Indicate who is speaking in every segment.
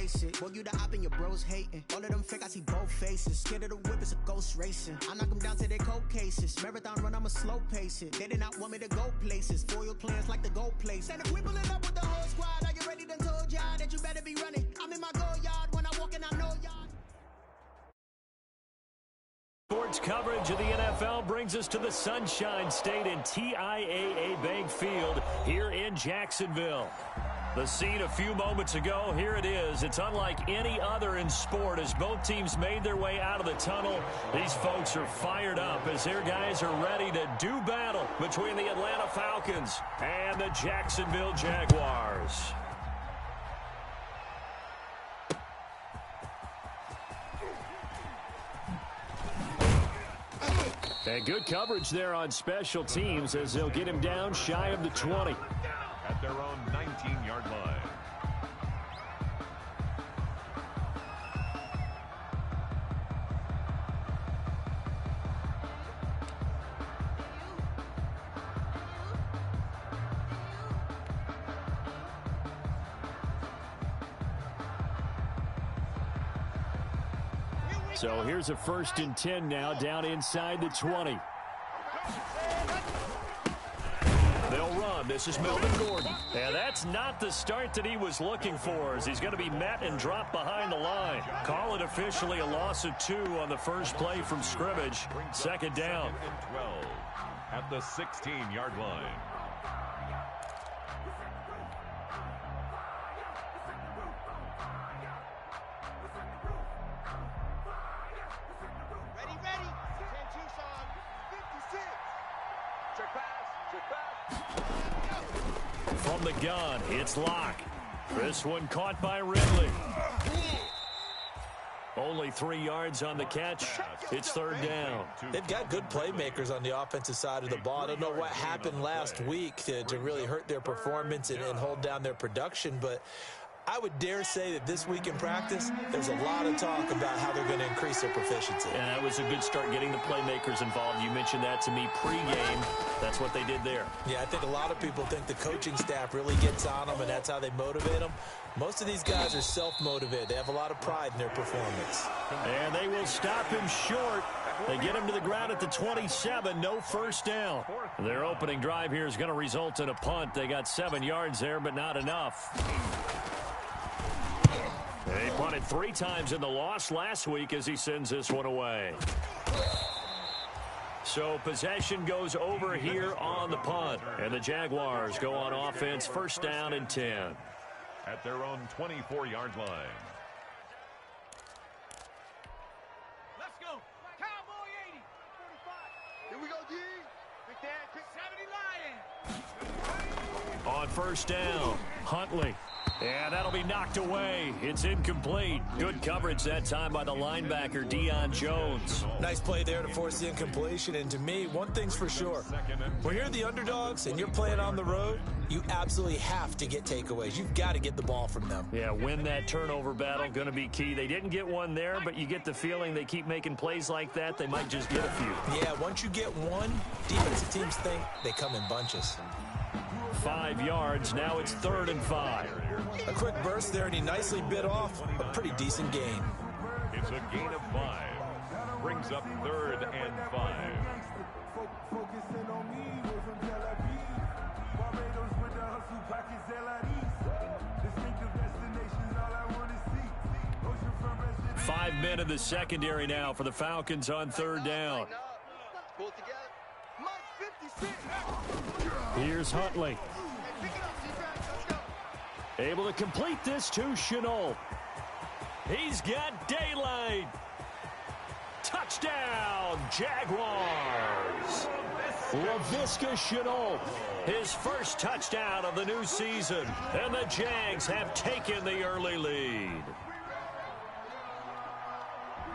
Speaker 1: face it. Boy, you the op and your bros hating. All of them fake, I see both faces. Scared of the whip, it's a ghost racing. I knock them down to their cold cases. Marathon run, I'ma slow pace it. They did not want me to go places. Foil plans like the gold place. And if we pulling up with the whole squad, are you ready? Done told y'all that you better be running. I'm in my go yard when I walk in, I know y'all.
Speaker 2: Sports coverage of the NFL brings us to the Sunshine State and TIAA Bank Field here in Jacksonville. The scene a few moments ago, here it is. It's unlike any other in sport as both teams made their way out of the tunnel. These folks are fired up as their guys are ready to do battle between the Atlanta Falcons and the Jacksonville Jaguars. And good coverage there on special teams as they'll get him down shy of the 20.
Speaker 3: At their own 19-yard line.
Speaker 2: So here's a 1st and 10 now down inside the 20. They'll run. This is Melvin Gordon. And that's not the start that he was looking for as he's going to be met and dropped behind the line. Call it officially a loss of 2 on the first play from scrimmage. 2nd down.
Speaker 3: 12 at the 16-yard line.
Speaker 2: From the gun, it's Locke. This one caught by Ridley. Only 3 yards on the catch. It's 3rd down.
Speaker 4: They've got good playmakers on the offensive side of the ball. I don't know what happened last week to really hurt their performance and hold down their production, but I would dare say that this week in practice, there's a lot of talk about how they're going to increase their proficiency.
Speaker 2: And that was a good start getting the playmakers involved. You mentioned that to me pregame. That's what they did there.
Speaker 4: Yeah, I think a lot of people think the coaching staff really gets on them, and that's how they motivate them. Most of these guys are self-motivated. They have a lot of pride in their performance.
Speaker 2: And they will stop him short. They get him to the ground at the 27. No 1st down. Their opening drive here is going to result in a punt. They got 7 yards there, but not enough. They punted 3 times in the loss last week as he sends this one away. So possession goes over here on the punt. And the Jaguars go on offense 1st down and 10.
Speaker 3: At their own 24-yard line.
Speaker 5: Let's go. Cowboy 80. 45. Here we go, D. Big Dad, 70 Lion.
Speaker 2: On 1st down, Huntley. And that'll be knocked away. It's incomplete. Good coverage that time by the linebacker, Deion Jones.
Speaker 4: Nice play there to force the incompletion. And to me, one thing's for sure. When you're the underdogs and you're playing on the road, you absolutely have to get takeaways. You've got to get the ball from them.
Speaker 2: Yeah, win that turnover battle, going to be key. They didn't get one there, but you get the feeling they keep making plays like that, they might just get a few.
Speaker 4: Yeah, once you get one, defensive teams think they come in bunches.
Speaker 2: 5 yards. Now it's 3rd and 5.
Speaker 4: A quick burst there, and he nicely bit off a pretty decent gain.
Speaker 3: It's a gain of 5. Brings up 3rd and 5.
Speaker 2: Five men in the secondary now for the Falcons on 3rd down. Here's Huntley. Able to complete this to Shenault. He's got daylight. Touchdown, Jaguars. Laviska Shenault, his first touchdown of the new season. And the Jags have taken the early lead.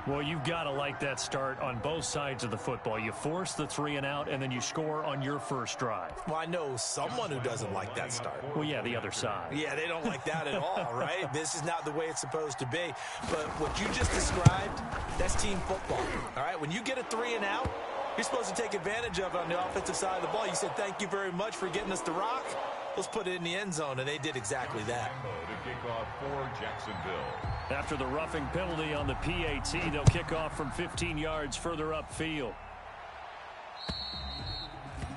Speaker 2: Well, you've got to like that start on both sides of the football. You force the 3 and out, and then you score on your first drive.
Speaker 4: Well, I know someone who doesn't like that start.
Speaker 2: Well, yeah, the other side.
Speaker 4: Yeah, they don't like that at all, right? This is not the way it's supposed to be. But what you just described, that's team football, all right? When you get a 3 and out, you're supposed to take advantage of it on the offensive side of the ball. You said, thank you very much for getting us to rock. Let's put it in the end zone, and they did exactly that.
Speaker 3: to kick off for Jacksonville.
Speaker 2: After the roughing penalty on the PAT, they'll kick off from 15 yards further upfield.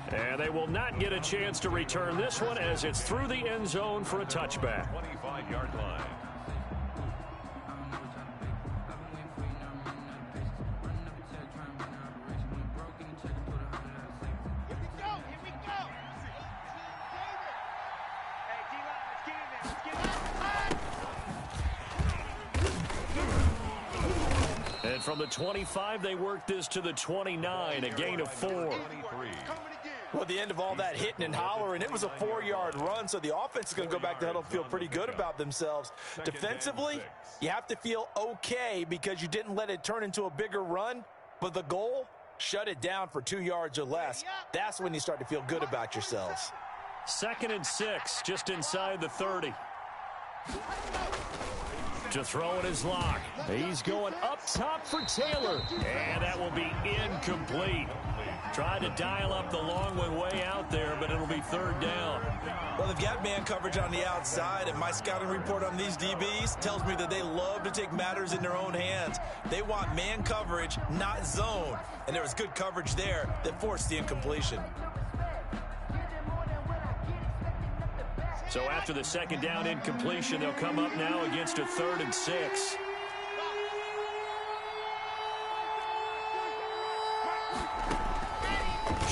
Speaker 2: And they will not get a chance to return this one as it's through the end zone for a touchback.
Speaker 3: 25-yard line.
Speaker 2: And from the 25, they work this to the 29, a gain of 4.
Speaker 4: Well, at the end of all that hitting and hollering, it was a 4-yard run, so the offense is going to go back to huddle, feel pretty good about themselves. Defensively, you have to feel okay because you didn't let it turn into a bigger run, but the goal, shut it down for 2 yards or less. That's when you start to feel good about yourselves.
Speaker 2: 2nd and 6, just inside the 30. To throw in his lock. He's going up top for Taylor. And that will be incomplete. Tried to dial up the long one way out there, but it'll be 3rd down.
Speaker 4: Well, they've got man coverage on the outside, and my scouting report on these DBs tells me that they love to take matters in their own hands. They want man coverage, not zone. And there was good coverage there that forced the incompletion.
Speaker 2: So after the 2nd down incompletion, they'll come up now against a 3rd and 6.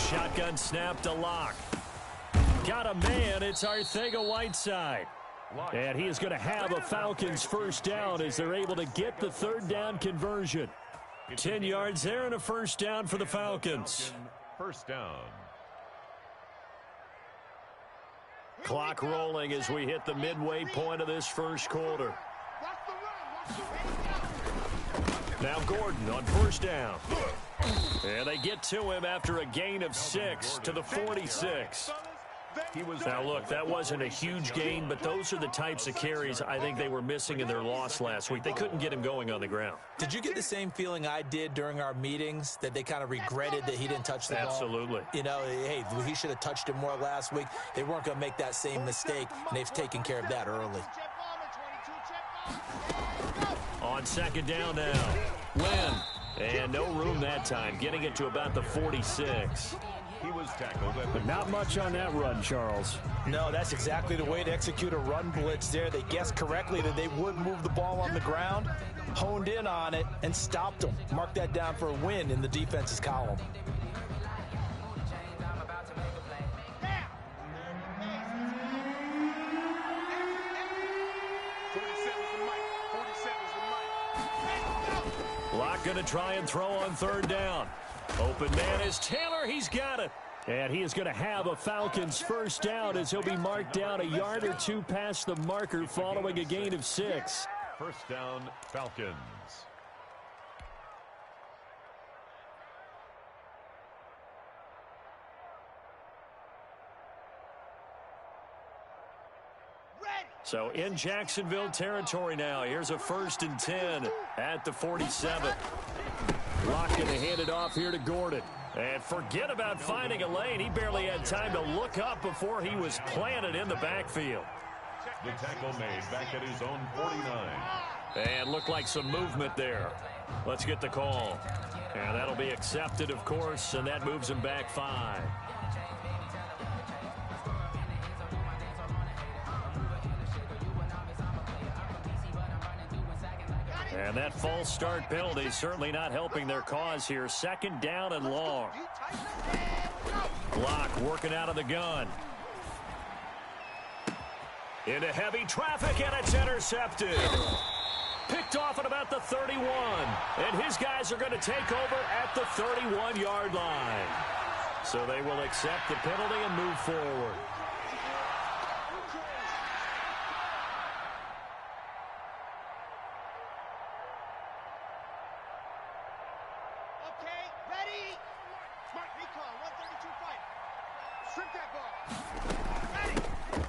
Speaker 2: Shotgun snap to Lock. Got a man. It's Arcega-Whiteside. And he is going to have a Falcons 1st down as they're able to get the 3rd down conversion. 10 yards there and a 1st down for the Falcons.
Speaker 3: 1st down.
Speaker 2: Clock rolling as we hit the midway point of this 1st quarter. Now Gordon on 1st down. And they get to him after a gain of 6 to the 46. Now, look, that wasn't a huge gain, but those are the types of carries I think they were missing in their loss last week. They couldn't get him going on the ground.
Speaker 4: Did you get the same feeling I did during our meetings, that they kind of regretted that he didn't touch the ball?
Speaker 2: Absolutely.
Speaker 4: You know, hey, he should have touched it more last week. They weren't going to make that same mistake, and they've taken care of that early.
Speaker 2: On 2nd down now. Wynn. And no room that time, getting it to about the 46.
Speaker 3: He was tackled at the
Speaker 2: Not much on that run, Charles.
Speaker 4: No, that's exactly the way to execute a run blitz there. They guessed correctly that they would move the ball on the ground, honed in on it, and stopped them. Mark that down for a win in the defense's column.
Speaker 2: Locke going to try and throw on 3rd down. Open man is Taylor. He's got it. And he is going to have a Falcons 1st down as he'll be marked down a yard or 2 past the marker following a gain of 6.
Speaker 3: 1st down, Falcons.
Speaker 2: So in Jacksonville territory now. Here's a 1st and 10 at the 47. Locke going to hand it off here to Gordon. And forget about finding a lane. He barely had time to look up before he was planted in the backfield.
Speaker 3: The tackle made back at his own 49.
Speaker 2: And looked like some movement there. Let's get the call. And that'll be accepted, of course, and that moves him back 5. And that false start penalty certainly not helping their cause here. 2nd down and long. Locke working out of the gun. Into heavy traffic, and it's intercepted. Picked off at about the 31. And his guys are going to take over at the 31-yard line. So they will accept the penalty and move forward.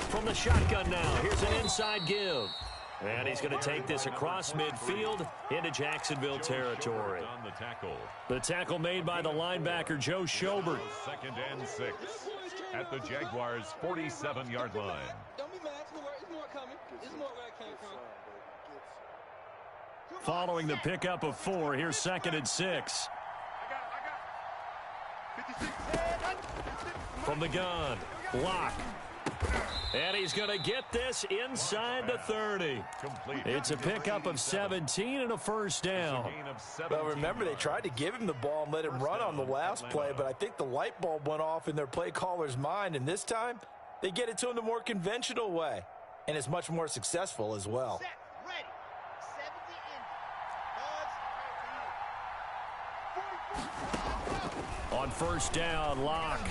Speaker 2: From the shotgun now, here's an inside give. And he's going to take this across midfield into Jacksonville territory.
Speaker 3: On the tackle.
Speaker 2: The tackle made by the linebacker, Joe Schobert.
Speaker 3: 2nd and 6 at the Jaguars' 47-yard line.
Speaker 6: Don't be mad. It's more coming. It's more
Speaker 2: following the pickup of 4. Here's 2nd and 6. From the gun, Locke. And he's going to get this inside the 30. It's a pickup of 17 and a first down.
Speaker 4: Well, remember, they tried to give him the ball and let him run on the last play, but I think the light bulb went off in their play caller's mind, and this time they get it to him the more conventional way, and it's much more successful as well.
Speaker 2: On first down, Locke.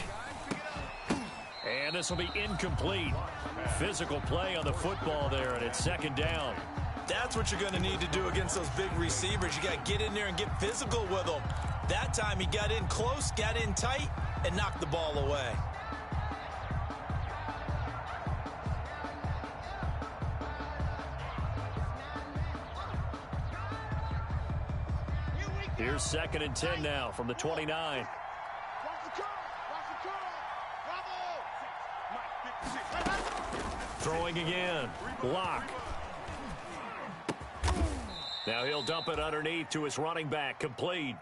Speaker 2: And this will be incomplete. Physical play on the football there, and it's 2nd down.
Speaker 4: That's what you're going to need to do against those big receivers. You got to get in there and get physical with them. That time he got in close, got in tight, and knocked the ball away.
Speaker 2: Here's 2nd and 10 now from the 29. Throwing again. Locke. Now he'll dump it underneath to his running back. Complete.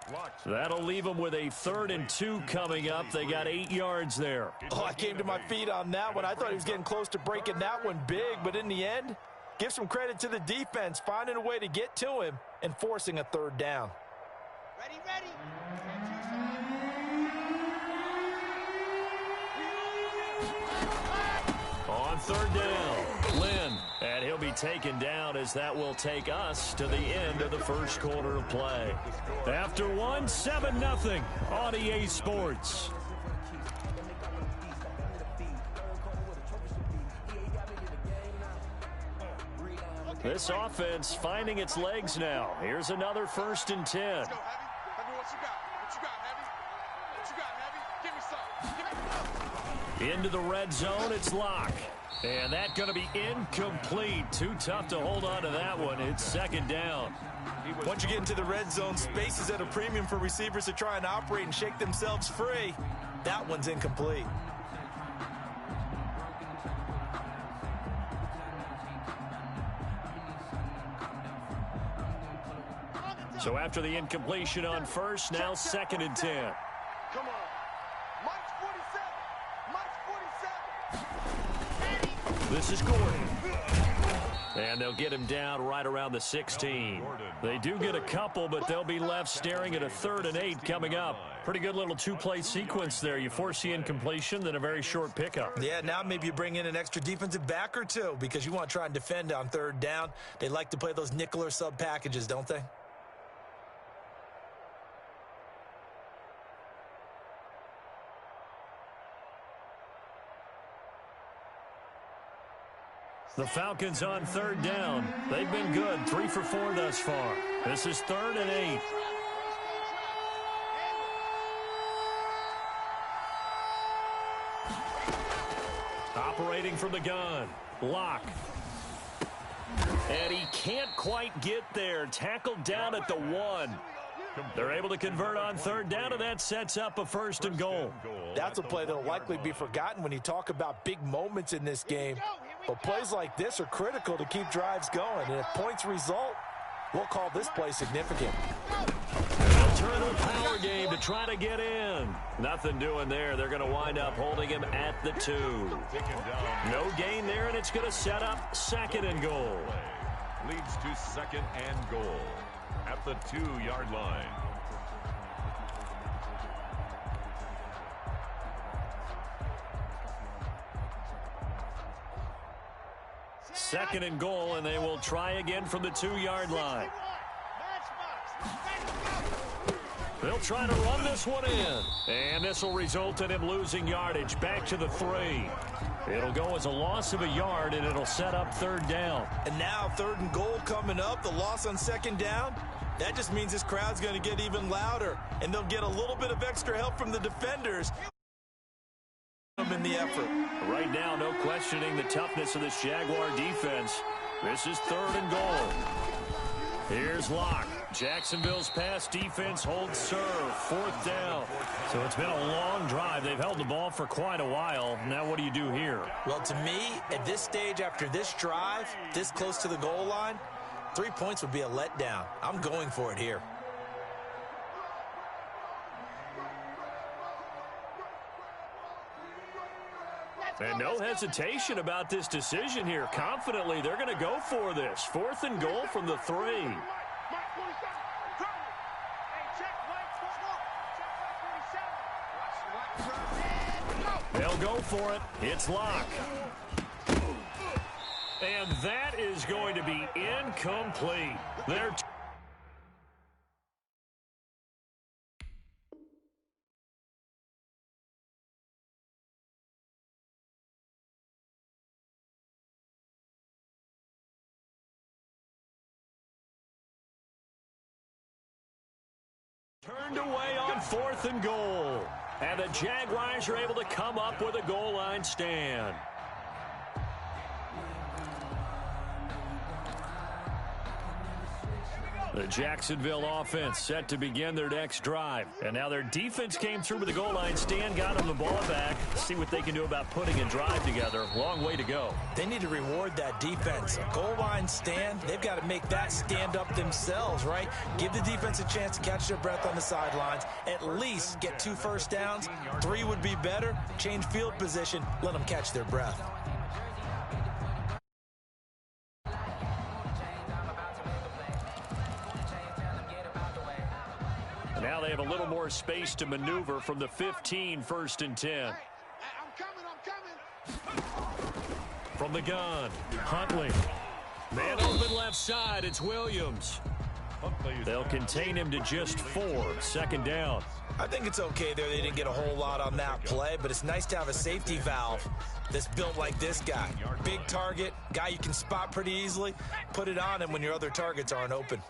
Speaker 2: That'll leave him with a 3rd and 2 coming up. They got 8 yards there.
Speaker 4: Oh, I came to my feet on that one. I thought he was getting close to breaking that one big, but in the end, give some credit to the defense, finding a way to get to him and forcing a 3rd down.
Speaker 5: Ready.
Speaker 2: On 3rd down, Lynn. And he'll be taken down as that will take us to the end of the first quarter of play. After 1, 7-0 on EA Sports. This offense finding its legs now. Here's another 1st and 10. Into the red zone, it's Locke. And that's going to be incomplete. Too tough to hold on to that one. It's 2nd down.
Speaker 4: Once you get into the red zone, space is at a premium for receivers to try and operate and shake themselves free. That one's incomplete.
Speaker 2: So after the incompletion on first, now 2nd and 10.
Speaker 5: Come on. Mike's 47.
Speaker 2: This is Gordon. And they'll get him down right around the 16. They do get a couple, but they'll be left staring at a 3rd and 8 coming up. Pretty good little 2-play sequence there. You force the incompletion, then a very short pickup.
Speaker 4: Yeah, now maybe you bring in an extra defensive back or two because you want to try and defend on 3rd down. They like to play those nickel or sub packages, don't they?
Speaker 2: The Falcons on 3rd down. They've been good, 3 for 4 thus far. This is 3rd and 8. Operating from the gun, Locke. And he can't quite get there. Tackled down at the 1. They're able to convert on 3rd down, and that sets up a 1st and goal.
Speaker 4: That's a play that will likely be forgotten when you talk about big moments in this game. But plays like this are critical to keep drives going. And if points result, we'll call this play significant.
Speaker 2: They'll turn the power game to try to get in. Nothing doing there. They're going to wind up holding him at the 2. No gain there, and it's going to set up 2nd and goal.
Speaker 3: Leads to 2nd and goal at the 2-yard line.
Speaker 2: Second and goal, and they will try again from the 2-yard line. They'll try to run this one in. And this will result in him losing yardage back to the 3. It'll go as a loss of a yard, and it'll set up 3rd down.
Speaker 4: And now 3rd and goal coming up, the loss on 2nd down. That just means this crowd's going to get even louder, and they'll get a little bit of extra help from the defenders in the effort.
Speaker 2: Right now, no questioning the toughness of this Jaguar defense. This is 3rd and goal. Here's Locke. Jacksonville's pass defense holds serve. 4th down. So it's been a long drive. They've held the ball for quite a while. Now what do you do here?
Speaker 4: Well, to me, at this stage after this drive, this close to the goal line, 3 points would be a letdown. I'm going for it here.
Speaker 2: And no hesitation about this decision here. Confidently, they're going to go for this. 4th and goal from the 3. They'll go for it. It's Locke. And that is going to be incomplete. They're turned away on 4th and goal. And the Jaguars are able to come up with a goal line stand. The Jacksonville offense set to begin their next drive. And now their defense came through with the goal line stand, got them the ball back. See what they can do about putting a drive together. Long way to go.
Speaker 4: They need to reward that defense. A goal line stand, they've got to make that stand up themselves, right? Give the defense a chance to catch their breath on the sidelines. At least get 2 first downs. 3 would be better. Change field position. Let them catch their breath.
Speaker 2: Now they have a little more space to maneuver from the 15, 1st and 10.
Speaker 5: I'm coming.
Speaker 2: From the gun, Huntley. Man open left side, it's Williams. They'll contain him to just 4, 2nd down.
Speaker 4: I think it's okay there. They didn't get a whole lot on that play, but it's nice to have a safety valve that's built like this guy. Big target, guy you can spot pretty easily. Put it on him when your other targets aren't open.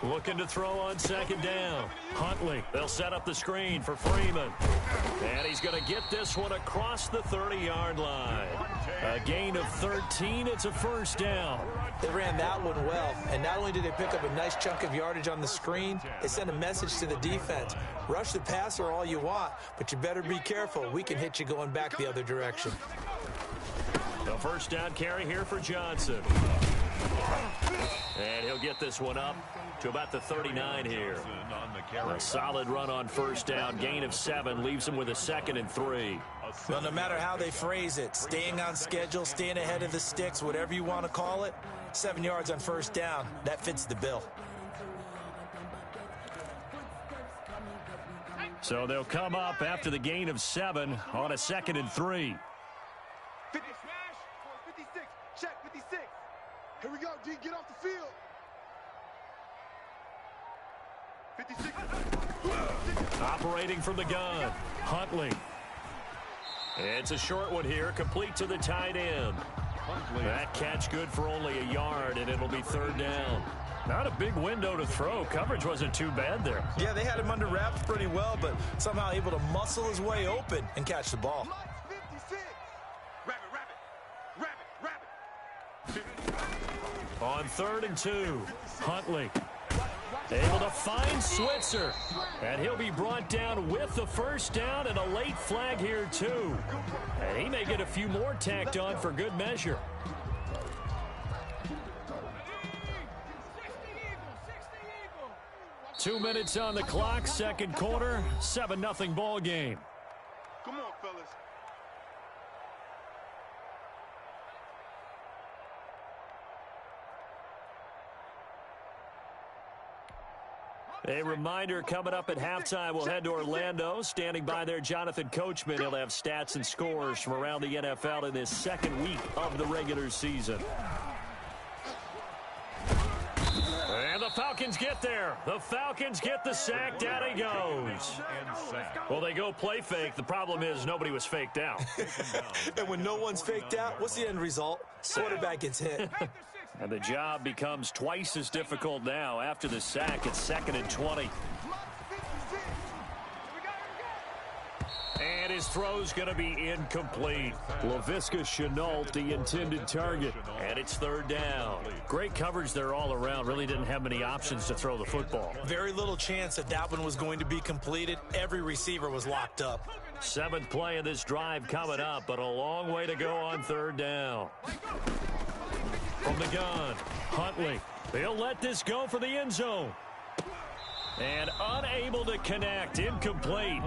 Speaker 2: Looking to throw on 2nd down. Huntley. They'll set up the screen for Freeman. And he's going to get this one across the 30-yard line. A gain of 13. It's a 1st down.
Speaker 4: They ran that one well. And not only did they pick up a nice chunk of yardage on the screen, they sent a message to the defense. Rush the passer all you want, but you better be careful. We can hit you going back the other direction.
Speaker 2: The 1st down carry here for Johnson. And he'll get this one up to about the 39 here. A solid run on 1st down. Gain of 7 leaves him with a 2nd and 3.
Speaker 4: Well, no matter how they phrase it, staying on schedule, staying ahead of the sticks, whatever you want to call it, 7 yards on 1st down, that fits the bill.
Speaker 2: So they'll come up after the gain of 7 on a 2nd and 3.
Speaker 5: 50 smash, 56, check 56. Here we go, D, get off the field. 56.
Speaker 2: Operating from the gun, Huntley. It's a short one here, complete to the tight end. That catch good for only a yard, and it'll be 3rd down. Not a big window to throw. Coverage wasn't too bad there.
Speaker 4: Yeah, they had him under wraps pretty well, but somehow able to muscle his way open and catch the ball.
Speaker 5: 56. Rabbit.
Speaker 2: On 3rd and 2, Huntley. Able to find Switzer. And he'll be brought down with the 1st down and a late flag here, too. And he may get a few more tacked on for good measure. Two minutes on the clock, 2nd quarter, 7-0 ball game.
Speaker 5: Come on, fellas.
Speaker 2: A reminder coming up at halftime, we'll head to Orlando. Standing by there, Jonathan Coachman. He'll have stats and scores from around the NFL in this 2nd week of the regular season. And the Falcons get there. The Falcons get the sack. Down he goes. Well, they go play fake. The problem is nobody was faked out.
Speaker 4: And when no one's faked out, what's the end result? Quarterback gets hit.
Speaker 2: And the job becomes twice as difficult now. After the sack, it's 2nd and 20. And his throw's going to be incomplete. Laviska Shenault, the intended target. And it's 3rd down. Great coverage there all around. Really didn't have many options to throw the football.
Speaker 4: Very little chance that one was going to be completed. Every receiver was locked up.
Speaker 2: Seventh play of this drive coming up, but a long way to go on third down. From the gun, Huntley. He'll let this go for the end zone. And unable to connect, incomplete.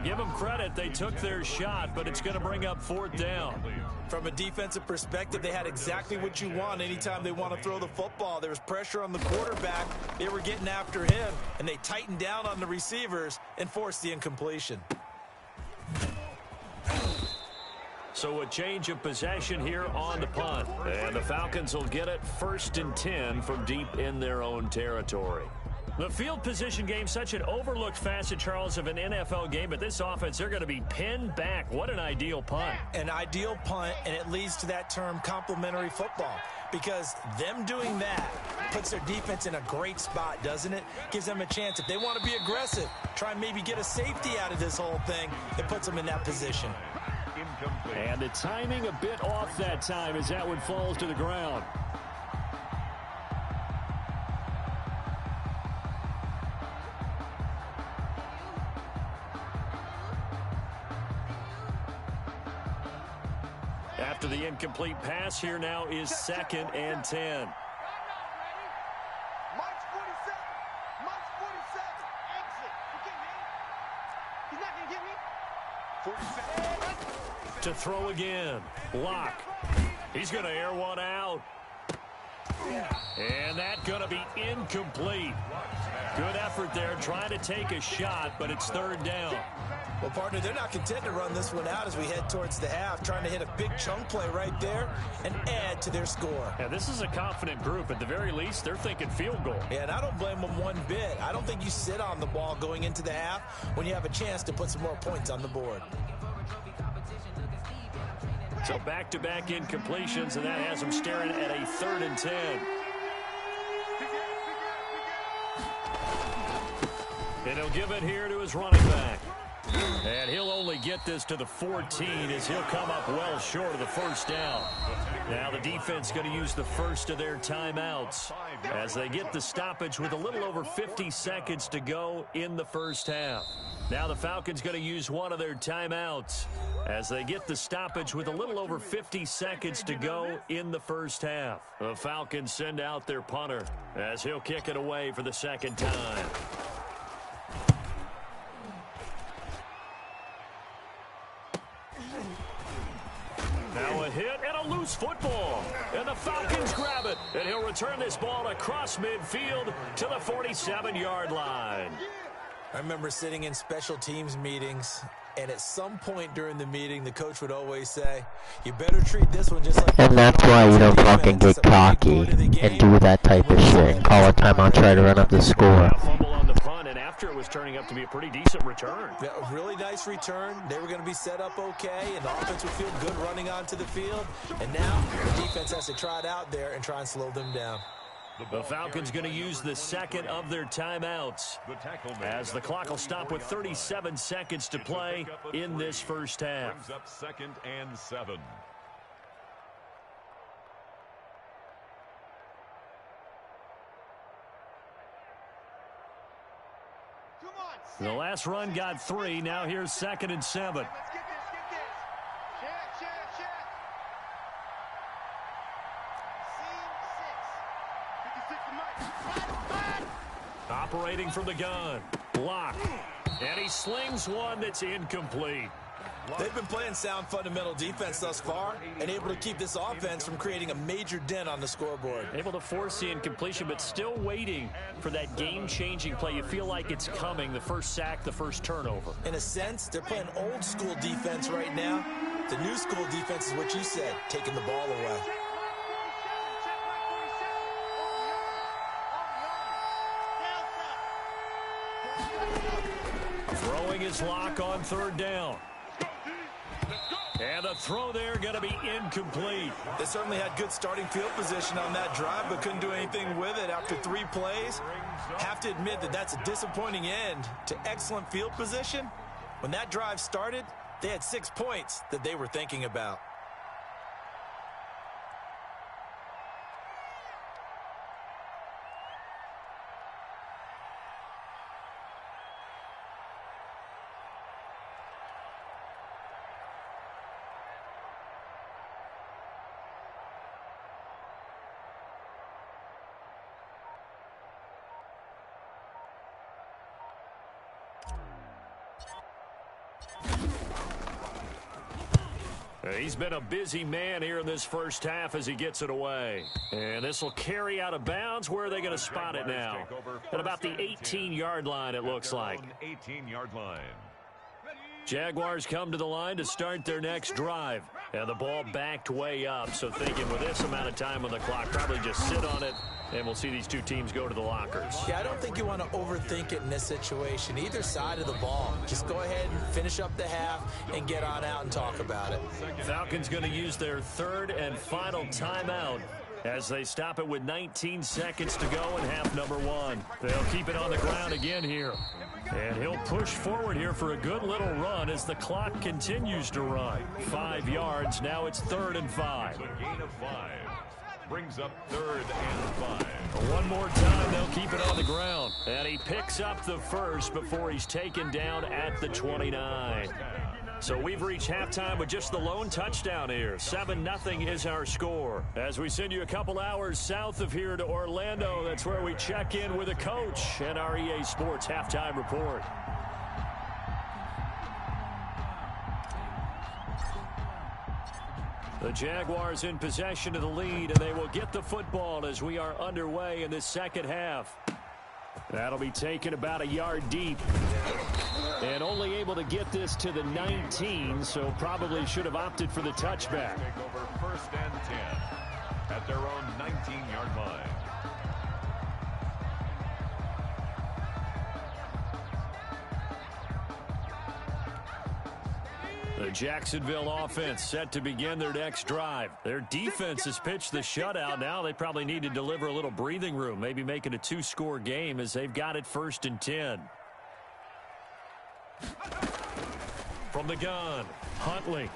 Speaker 2: Give them credit, they took their shot, but it's going to bring up fourth down.
Speaker 4: From a defensive perspective, they had exactly what you want anytime they want to throw the football. There was pressure on the quarterback. They were getting after him, and they tightened down on the receivers and forced the incompletion.
Speaker 2: So a change of possession here on the punt. And the Falcons will get it 1st and 10 from deep in their own territory. The field position game, such an overlooked facet, Charles, of an NFL game. But this offense, they're going to be pinned back. What an ideal punt.
Speaker 4: An ideal punt, and it leads to that term complementary football. Because them doing that puts their defense in a great spot, doesn't it? Gives them a chance. If they want to be aggressive, try and maybe get a safety out of this whole thing, it puts them in that position.
Speaker 2: And the timing a bit off that time as that one falls to the ground. After the incomplete pass, here now is 2nd and 10.
Speaker 5: March 47. March 47. Exit. You get me? He's not going to get me? 47.
Speaker 2: To throw again. Lock. He's going to air one out. And that's going to be incomplete. Good effort there trying to take a shot, but it's 3rd down.
Speaker 4: Well, partner, they're not content to run this one out as we head towards the half, trying to hit a big chunk play right there and add to their score.
Speaker 2: Yeah, this is a confident group. At the very least, they're thinking field goal.
Speaker 4: Yeah, and I don't blame them one bit. I don't think you sit on the ball going into the half when you have a chance to put some more points on the board.
Speaker 2: So back-to-back incompletions, and that has them staring at a 3rd and 10. And he'll give it here to his running back. And he'll only get this to the 14 as he'll come up well short of the 1st down. Now the defense going to use the first of their timeouts as they get the stoppage with a little over 50 seconds to go in the 1st half. Now the Falcons going to use one of their timeouts as they get the stoppage with a little over 50 seconds to go in the 1st half. The Falcons send out their punter as he'll kick it away for the 2nd time. Now a hit and a loose football. And the Falcons grab it. And he'll return this ball across midfield to the 47-yard line.
Speaker 4: I remember sitting in special teams meetings, and at some point during the meeting, the coach would always say, you better treat this one just like...
Speaker 6: And that's why you don't fucking get cocky and do that type of shit and call a timeout, try to run up the score.
Speaker 2: Fumble on the punt, and after it was turning up to be a pretty decent return.
Speaker 4: Yeah, a really nice return. They were going to be set up okay, and the offense would feel good running onto the field. And now the defense has to try it out there and try and slow them down.
Speaker 2: The Falcons going to use the 2nd of their timeouts as the clock will stop with 37 seconds to play in this 1st half.
Speaker 3: Brings up 2nd and 7.
Speaker 2: The last run got 3. Now here's 2nd and 7.
Speaker 5: Let's get this. Check. Seam 6. 56 to Mike.
Speaker 2: Operating from the gun. Lock. And he slings one that's incomplete.
Speaker 4: They've been playing sound fundamental defense thus far and able to keep this offense from creating a major dent on the scoreboard.
Speaker 2: Able to force the incompletion, but still waiting for that game-changing play. You feel like it's coming, the first sack, the first turnover.
Speaker 4: In a sense, they're playing old-school defense right now. The new-school defense is what you said, taking the ball away.
Speaker 2: Throwing his lock on 3rd down. And the throw there going to be incomplete.
Speaker 4: They certainly had good starting field position on that drive, but couldn't do anything with it after 3 plays. Have to admit that that's a disappointing end to excellent field position. When that drive started, they had 6 points that they were thinking about.
Speaker 2: He's been a busy man here in this first half as he gets it away. And this will carry out of bounds. Where are they going to spot it now? At about the 18-yard line, it looks like.
Speaker 3: 18-yard line.
Speaker 2: Jaguars come to the line to start their next drive. And the ball backed way up. So thinking with this amount of time on the clock, probably just sit on it. And we'll see these two teams go to the lockers.
Speaker 4: Yeah, I don't think you want to overthink it in this situation. Either side of the ball. Just go ahead and finish up the half and get on out and talk about it.
Speaker 2: Falcons going to use their third and final timeout as they stop it with 19 seconds to go in half number one. They'll keep it on the ground again here. And he'll push forward here for a good little run as the clock continues to run. 5 yards. Now it's 3rd and 5.
Speaker 3: A gain of 5. Brings up 3rd and 5.
Speaker 2: One more time, they'll keep it on the ground. And he picks up the first before he's taken down at the 29. So we've reached halftime with just the lone touchdown here. 7-0 is our score. As we send you a couple hours south of here to Orlando, that's where we check in with a coach and our EA Sports Halftime Report. The Jaguars in possession of the lead, and they will get the football as we are underway in this second half. That'll be taken about a yard deep. And only able to get this to the 19, so probably should have opted for the touchback.
Speaker 3: Take over 1st and 10 at their own 19-yard line.
Speaker 2: The Jacksonville offense set to begin their next drive. Their defense has pitched the shutout. Now they probably need to deliver a little breathing room, maybe make it a 2-score game as they've got it 1st and 10. From the gun, Huntley.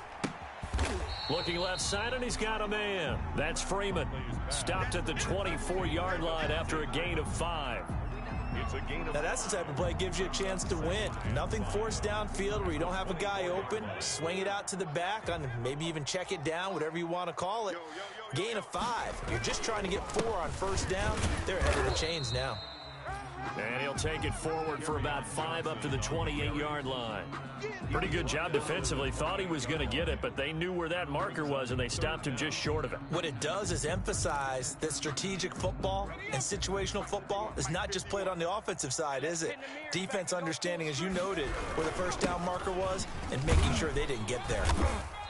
Speaker 2: Looking left side, and he's got a man. That's Freeman. Stopped at the 24-yard line after a gain of 5.
Speaker 4: Now that's the type of play that gives you a chance to win. Nothing forced downfield where you don't have a guy open. Swing it out to the back, and maybe even check it down, whatever you want to call it. Gain of 5. You're just trying to get 4 on 1st down. They're ahead of the chains now.
Speaker 2: And he'll take it forward for about 5 up to the 28-yard line. Pretty good job defensively. Thought he was going to get it, but they knew where that marker was, and they stopped him just short of it.
Speaker 4: What it does is emphasize that strategic football and situational football is not just played on the offensive side, is it? Defense understanding, as you noted, where the 1st down marker was and making sure they didn't get there.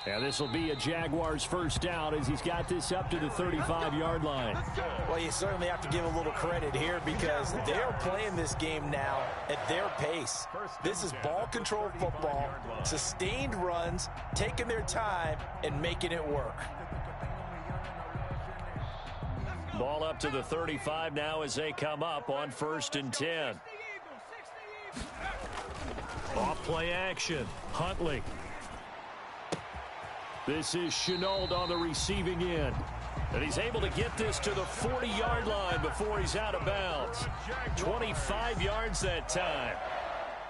Speaker 2: Yeah, this will be a Jaguars 1st down as he's got this up to the 35-yard line.
Speaker 4: Well, you certainly have to give a little credit here because they're playing this game now at their pace. This is ball control football, sustained runs, taking their time, and making it work.
Speaker 2: Ball up to the 35 now as they come up on 1st and 10. Off play action, Huntley. This is Chenault on the receiving end. And he's able to get this to the 40-yard line before he's out of bounds. 25 yards that time.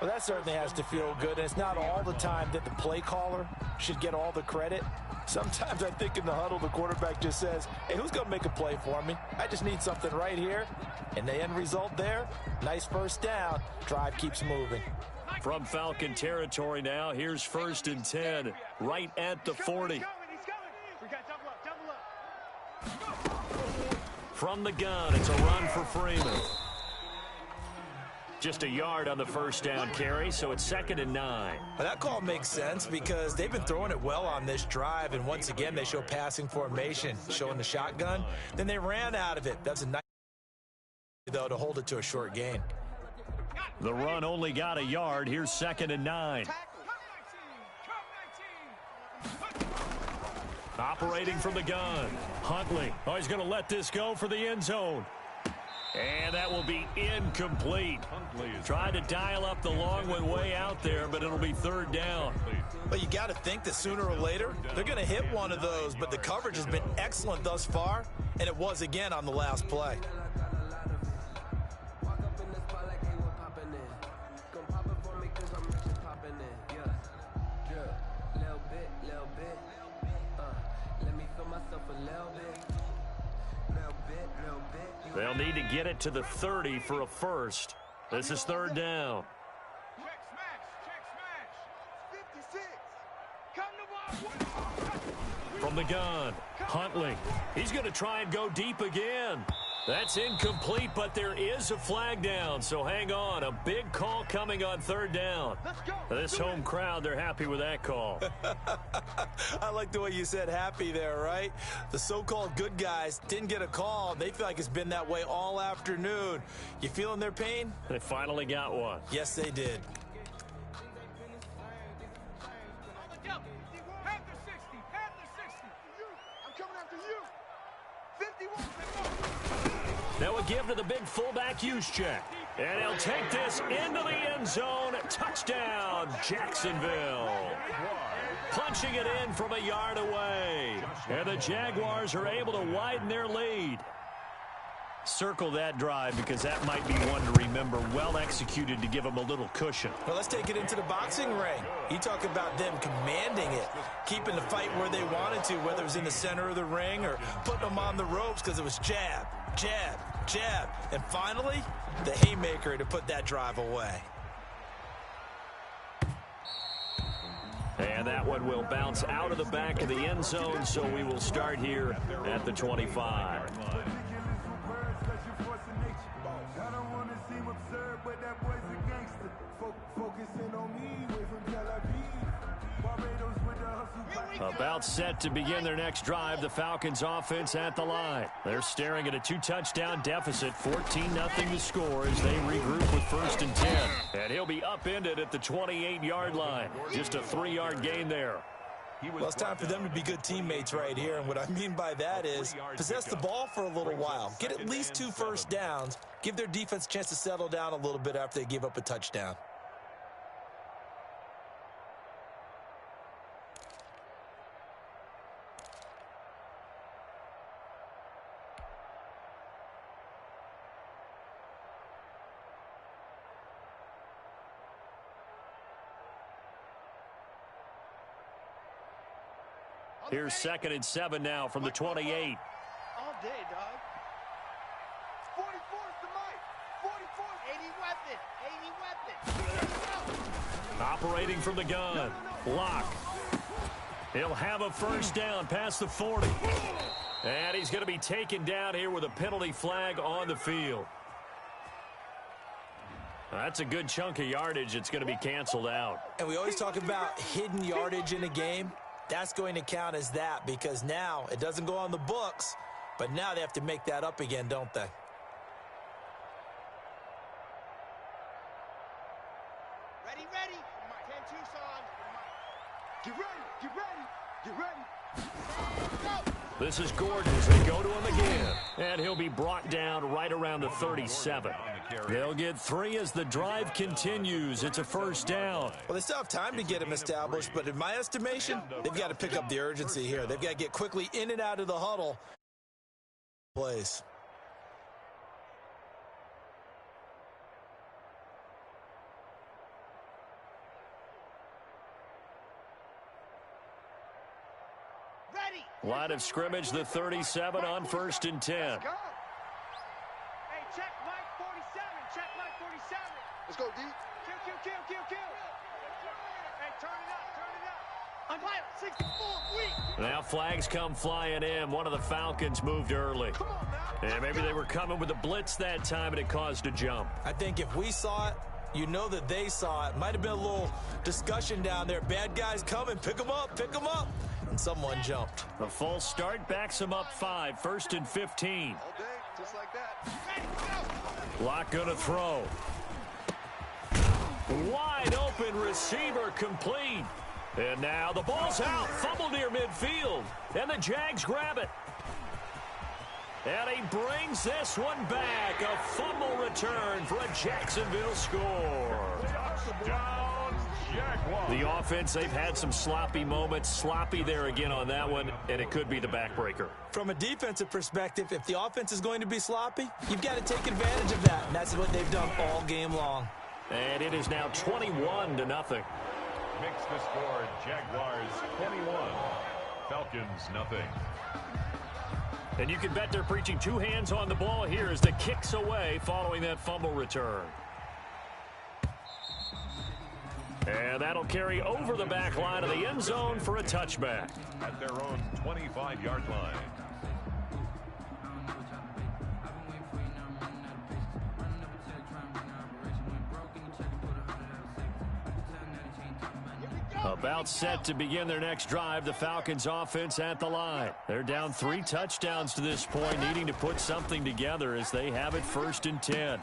Speaker 4: Well, that certainly has to feel good. And it's not all the time that the play caller should get all the credit. Sometimes I think in the huddle, the quarterback just says, hey, who's going to make a play for me? I just need something right here. And the end result there, nice 1st down. Drive keeps moving.
Speaker 2: From Falcon territory now, here's 1st and 10, right at the 40. From the gun, it's a run for Freeman. Just a yard on the 1st down carry, so it's 2nd and 9.
Speaker 4: Well, that call makes sense because they've been throwing it well on this drive, and once again, they show passing formation, showing the shotgun. Then they ran out of it. That's a nice, though, to hold it to a short gain.
Speaker 2: The run only got a yard. Here's 2nd and 9. Operating from the gun, Huntley. Oh, he's going to let this go for the end zone. And that will be incomplete. Tried to dial up the long one way out there, but it'll be 3rd down.
Speaker 4: Well, you got to think that sooner or later, they're going to hit one of those, but the coverage has been excellent thus far, and it was again on the last play.
Speaker 2: They'll need to get it to the 30 for a first. This is 3rd down.
Speaker 5: Check smash. 56. Come to
Speaker 2: from the gun. Huntley. He's going to try and go deep again. That's incomplete, but there is a flag down, so hang on. A big call coming on third down. This home crowd, they're happy with that call.
Speaker 4: I like the way you said happy there, right? The so-called good guys didn't get a call. They feel like it's been that way all afternoon. You feeling their pain?
Speaker 2: They finally got one.
Speaker 4: Yes, they did.
Speaker 2: Now a give to the big fullback Juszczyk. And he'll take this into the end zone. Touchdown, Jacksonville. Punching it in from a yard away. And the Jaguars are able to widen their lead. Circle that drive because that might be one to remember. Well executed to give them a little cushion.
Speaker 4: Well, let's take it into the boxing ring. You talk about them commanding it, keeping the fight where they wanted to, whether it was in the center of the ring or putting them on the ropes because it was jab, jab, jab. And finally, the haymaker to put that drive away.
Speaker 2: And that one will bounce out of the back of the end zone, so we will start here at the 25. About set to begin their next drive, the Falcons offense at the line. They're staring at a 2-touchdown deficit, 14-0 to score as they regroup with 1st and 10. And he'll be upended at the 28-yard line. Just a 3-yard gain there.
Speaker 4: Well, it's time for them to be good teammates right here, and what I mean by that is possess the ball for a little while, get at least 2 first downs, give their defense a chance to settle down a little bit after they give up a touchdown.
Speaker 2: Here's 2nd and 7 now from the 28.
Speaker 5: All day, dog. 44 is the mic. 44. 80 weapon.
Speaker 2: Operating from the gun. Lock. He'll have a first down past the 40. And he's going to be taken down here with a penalty flag on the field. That's a good chunk of yardage. It's going to be canceled out.
Speaker 4: And we always talk about hidden yardage in a game. That's going to count as that because now it doesn't go on the books, but now they have to make that up again, don't they?
Speaker 5: Ready, ready. 10 Tucson. Get ready, get ready, get ready. Go.
Speaker 2: This is Gordon as they go to him again. And he'll be brought down right around the 37. They'll get 3 as the drive continues. It's a first down.
Speaker 4: Well, they still have time to get him established, but in my estimation, they've got to pick up the urgency here. They've got to get quickly in and out of the huddle. Plays.
Speaker 2: Line of scrimmage, the 37 on 1st and 10.
Speaker 5: Let's go. Hey, check Mike 47. Check Mike 47. Let's go, D. Kill. Hey, turn it up. Umpire, 64,
Speaker 2: Now flags come flying in. One of the Falcons moved early.
Speaker 5: Come on now.
Speaker 2: And maybe they were coming with a blitz that time, and it caused a jump.
Speaker 4: I think if we saw it, you know that they saw it. Might have been a little discussion down there. Bad guys coming. Pick them up. Pick them up. And someone jumped.
Speaker 2: A false start backs them up 5. 1st and 15.
Speaker 5: All day, just like that.
Speaker 2: Lock gonna throw. Wide open receiver complete. And now the ball's out. Fumble near midfield. And the Jags grab it. And he brings this one back. A fumble return for a Jacksonville score.
Speaker 3: Touchdown, Jaguars.
Speaker 2: The offense, they've had some sloppy moments. Sloppy there again on that one, and it could be the backbreaker.
Speaker 4: From a defensive perspective, if the offense is going to be sloppy, you've got to take advantage of that. And that's what they've done all game long.
Speaker 2: And it is now 21-0.
Speaker 3: Makes the score Jaguars 21, Falcons nothing.
Speaker 2: And you can bet they're preaching 2 hands on the ball here as the kick's away following that fumble return. And that'll carry over the back line of the end zone for a touchback.
Speaker 3: At their own 25-yard line.
Speaker 2: About set to begin their next drive, the Falcons offense at the line. They're down 3 touchdowns to this point, needing to put something together as they have it 1st and 10.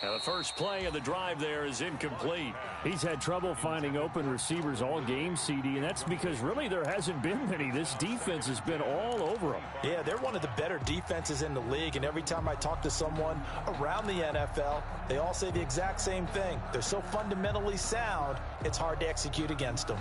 Speaker 2: Now the first play of the drive there is incomplete.
Speaker 7: He's had trouble finding open receivers all game, CD, and that's because really there hasn't been many. This defense has been all over them.
Speaker 4: Yeah, they're one of the better defenses in the league, and every time I talk to someone around the NFL, they all say the exact same thing. They're so fundamentally sound, it's hard to execute against them.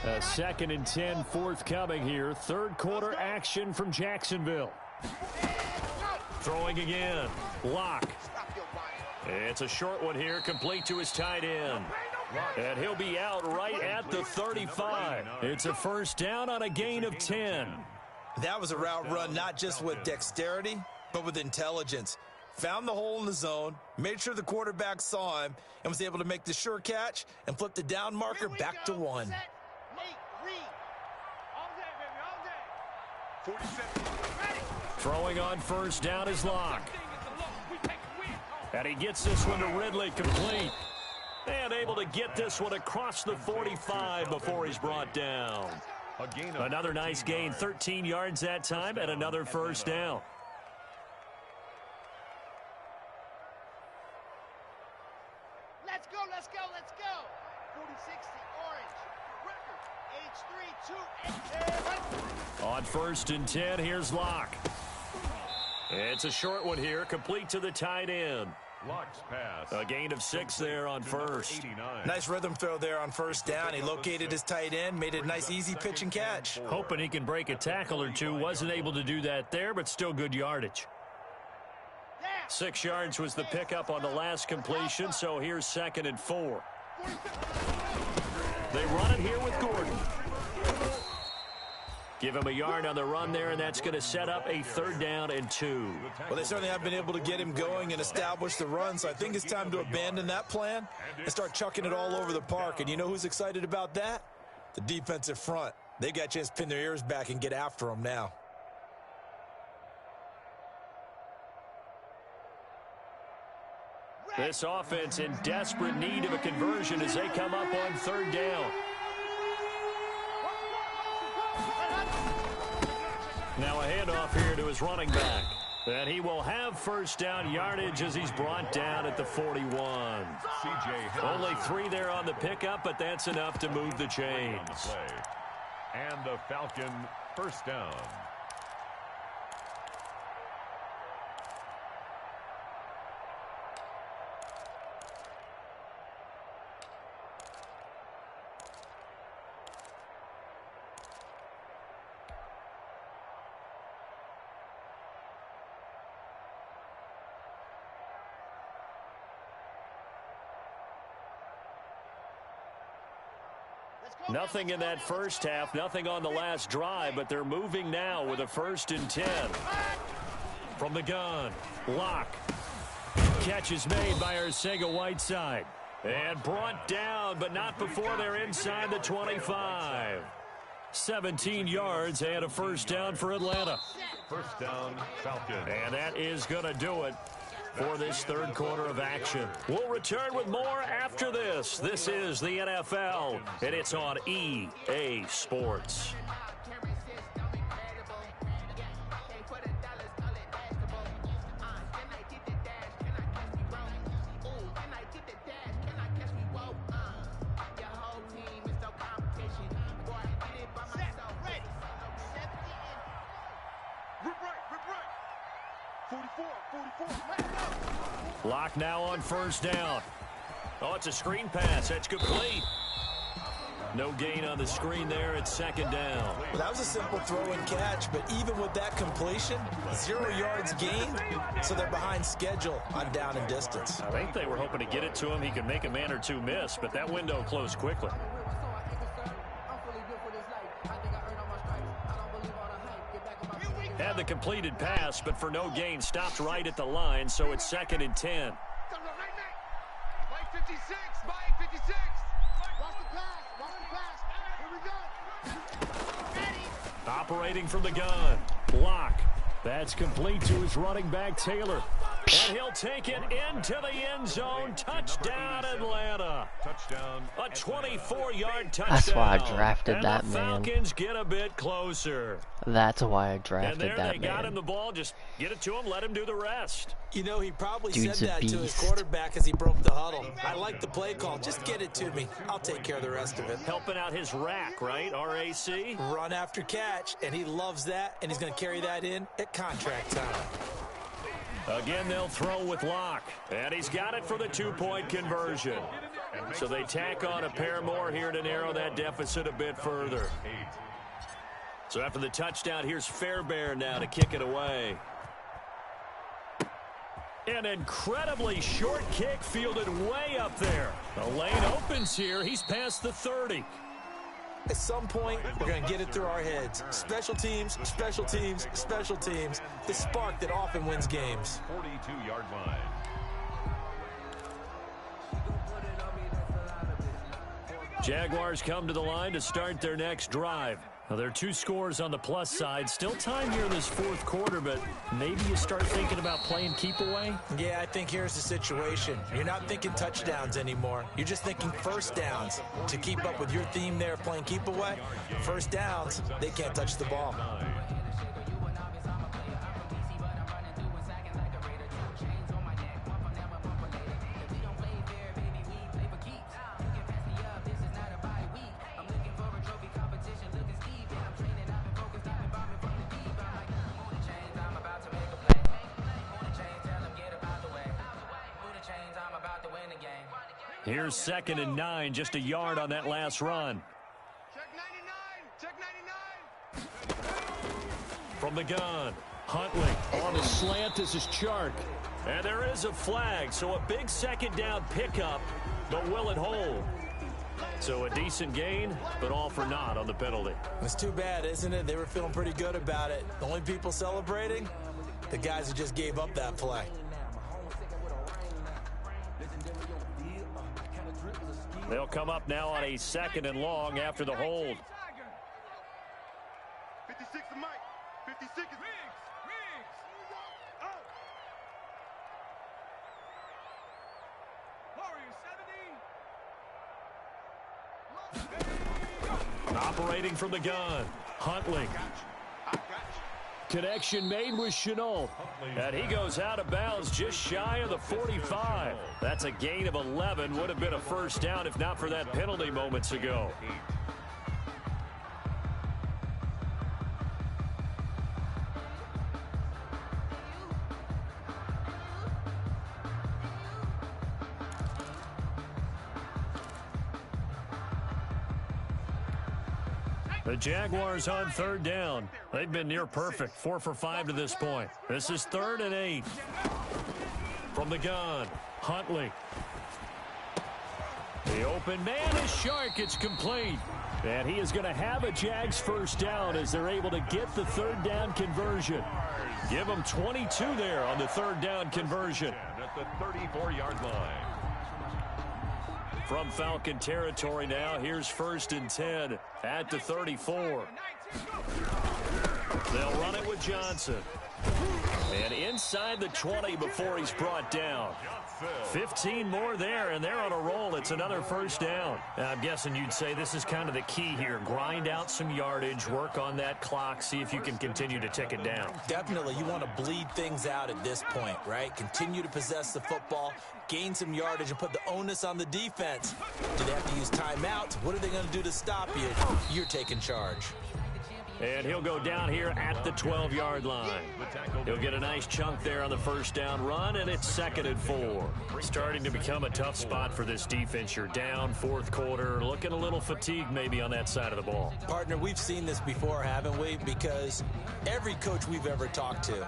Speaker 2: A 2nd and 10 forthcoming here. 3rd quarter action from Jacksonville. Throwing again. Locke. It's a short one here, complete to his tight end. And he'll be out right at the 35. It's a 1st down on a gain of 10.
Speaker 4: That was a route run not just with dexterity, but with intelligence. Found the hole in the zone, made sure the quarterback saw him, and was able to make the sure catch and flip the down marker back to 1.
Speaker 2: Throwing on 1st down is Locke. And he gets this one to Ridley, complete. And able to get this one across the 45 before he's brought down. Another nice gain, 13 yards that time, and another 1st down.
Speaker 5: Let's go, let's go, let's go. 4060 orange. Record, H328.
Speaker 2: On 1st and 10, here's Locke. It's a short one here, complete to the tight end.
Speaker 3: Locke's pass.
Speaker 2: A gain of 6 there on 1st.
Speaker 4: Nice rhythm throw there on 1st down. He located his tight end, made it a nice easy pitch and catch.
Speaker 2: Hoping he can break a tackle or two. Wasn't able to do that there, but still good yardage. 6 yards was the pickup on the last completion, so here's 2nd and 4. They run it here with Gordon. Give him a yard on the run there, and that's going to set up a 3rd down and 2.
Speaker 4: Well, they certainly have been able to get him going and establish the run, so I think it's time to abandon that plan and start chucking it all over the park. And you know who's excited about that? The defensive front. They got a chance to pin their ears back and get after him now.
Speaker 2: This offense in desperate need of a conversion as they come up on 3rd down. Now a handoff here to his running back. And he will have 1st down yardage as he's brought down at the 41. Only 3 there on the pickup, but that's enough to move the chains.
Speaker 3: And the Falcon 1st down.
Speaker 2: Nothing in that first half, nothing on the last drive, but they're moving now with a 1st and 10. From the gun, Locke. Catch is made by Arcega-Whiteside. And brought down, but not before they're inside the 25. 17 yards and a 1st down for Atlanta.
Speaker 3: 1st down, Falcon.
Speaker 2: And that is going to do it for this 3rd quarter of action. We'll return with more after this. This is the NFL, and it's on EA Sports. Locke now on 1st down. Oh, it's a screen pass. That's complete. No gain on the screen there at 2nd down.
Speaker 4: Well, that was a simple throw and catch, but even with that completion, 0 yards gained, so they're behind schedule on down and distance.
Speaker 2: I think they were hoping to get it to him. He could make a man or two miss, but that window closed quickly.
Speaker 5: Here we
Speaker 2: Had the completed pass, but for no gain, stopped right at the line, so it's 2nd and 10.
Speaker 5: Mike 56, Mike 56. Watch the pass, watch the pass. Here we go. Ready.
Speaker 2: Operating from the gun. Block. That's complete to his running back, Taylor. And he'll take it into the end zone. Touchdown, Atlanta. A 24-yard touchdown.
Speaker 6: That's why I drafted that
Speaker 2: man.
Speaker 6: man.
Speaker 2: The Falcons get a bit closer.
Speaker 6: That's why I drafted
Speaker 2: that man. And there they got him
Speaker 6: man.
Speaker 2: the ball. Just get it to him. Let him do the rest.
Speaker 4: You know, he probably
Speaker 6: Dude's
Speaker 4: said
Speaker 6: a
Speaker 4: that to his
Speaker 6: beast.
Speaker 4: quarterback as he broke the huddle. I like the play call. Just get it to me. I'll take care of the rest of it.
Speaker 2: Helping out his rack, right? RAC?
Speaker 4: Run after catch, and he loves that, and he's going to carry that in at contract time.
Speaker 2: Again, they'll throw with Locke. And he's got it for the 2-point conversion. So they tack on a pair more here to narrow that deficit a bit further. So after the touchdown, here's Fairbairn now to kick it away. An incredibly short kick fielded way up there. The lane opens here. He's past the 30.
Speaker 4: At some point, we're going to get it through our heads. Special teams, special teams, special teams. The spark that often wins games.
Speaker 3: 42-yard line.
Speaker 2: Jaguars come to the line to start their next drive. Now, there are 2 scores on the plus side. Still time here in this 4th quarter, but maybe you start thinking about playing keep away?
Speaker 4: Yeah, I think here's the situation. You're not thinking touchdowns anymore. You're just thinking first downs. To keep up with your theme there, playing keep away, first downs, they can't touch the ball.
Speaker 2: Here's 2nd and 9, just a yard on that last run.
Speaker 5: Check 99, check 99.
Speaker 2: From the gun, Huntley.
Speaker 7: On a slant, this is Chark.
Speaker 2: And there is a flag, so a big 2nd down pickup, but will it hold? So a decent gain, but all for naught on the penalty.
Speaker 4: It's too bad, isn't it? They were feeling pretty good about it. The only people celebrating, the guys who just gave up that play.
Speaker 2: They'll come up now on a 2nd and long after the hold.
Speaker 5: 56 is Mike. 56 is Riggs. Oh. Warrior 70.
Speaker 2: Operating from the gun, Huntley.
Speaker 7: Connection made with Chenault.
Speaker 2: And he goes out of bounds just shy of the 45. That's a gain of 11. Would have been a first down if not for that penalty moments ago. The Jaguars on 3rd down. They've been near perfect, 4 for 5 to this point. This is 3rd and 8. From the gun, Huntley. The open man is Shark. It's complete. And he is going to have a Jags first down as they're able to get the 3rd down conversion. Give them 22 there on the 3rd down conversion.
Speaker 3: At the 34-yard line.
Speaker 2: From Falcon territory now, here's 1st and 10 at the 34. They'll run it with Johnson. And inside the 20 before he's brought down. 15 more there, and they're on a roll. It's another first down. I'm guessing you'd say this is kind of the key here. Grind out some yardage, work on that clock, see if you can continue to tick it down.
Speaker 4: Definitely, you want to bleed things out at this point, right? Continue to possess the football, gain some yardage, and put the onus on the defense. Do they have to use timeouts? What are they going to do to stop you? You're taking charge.
Speaker 2: And he'll go down here at the 12-yard line. He'll get a nice chunk there on the first down run, and it's 2nd and 4. Starting to become a tough spot for this defense. You're down 4th quarter, looking a little fatigued maybe on that side of the ball.
Speaker 4: Partner, we've seen this before, haven't we? Because every coach we've ever talked to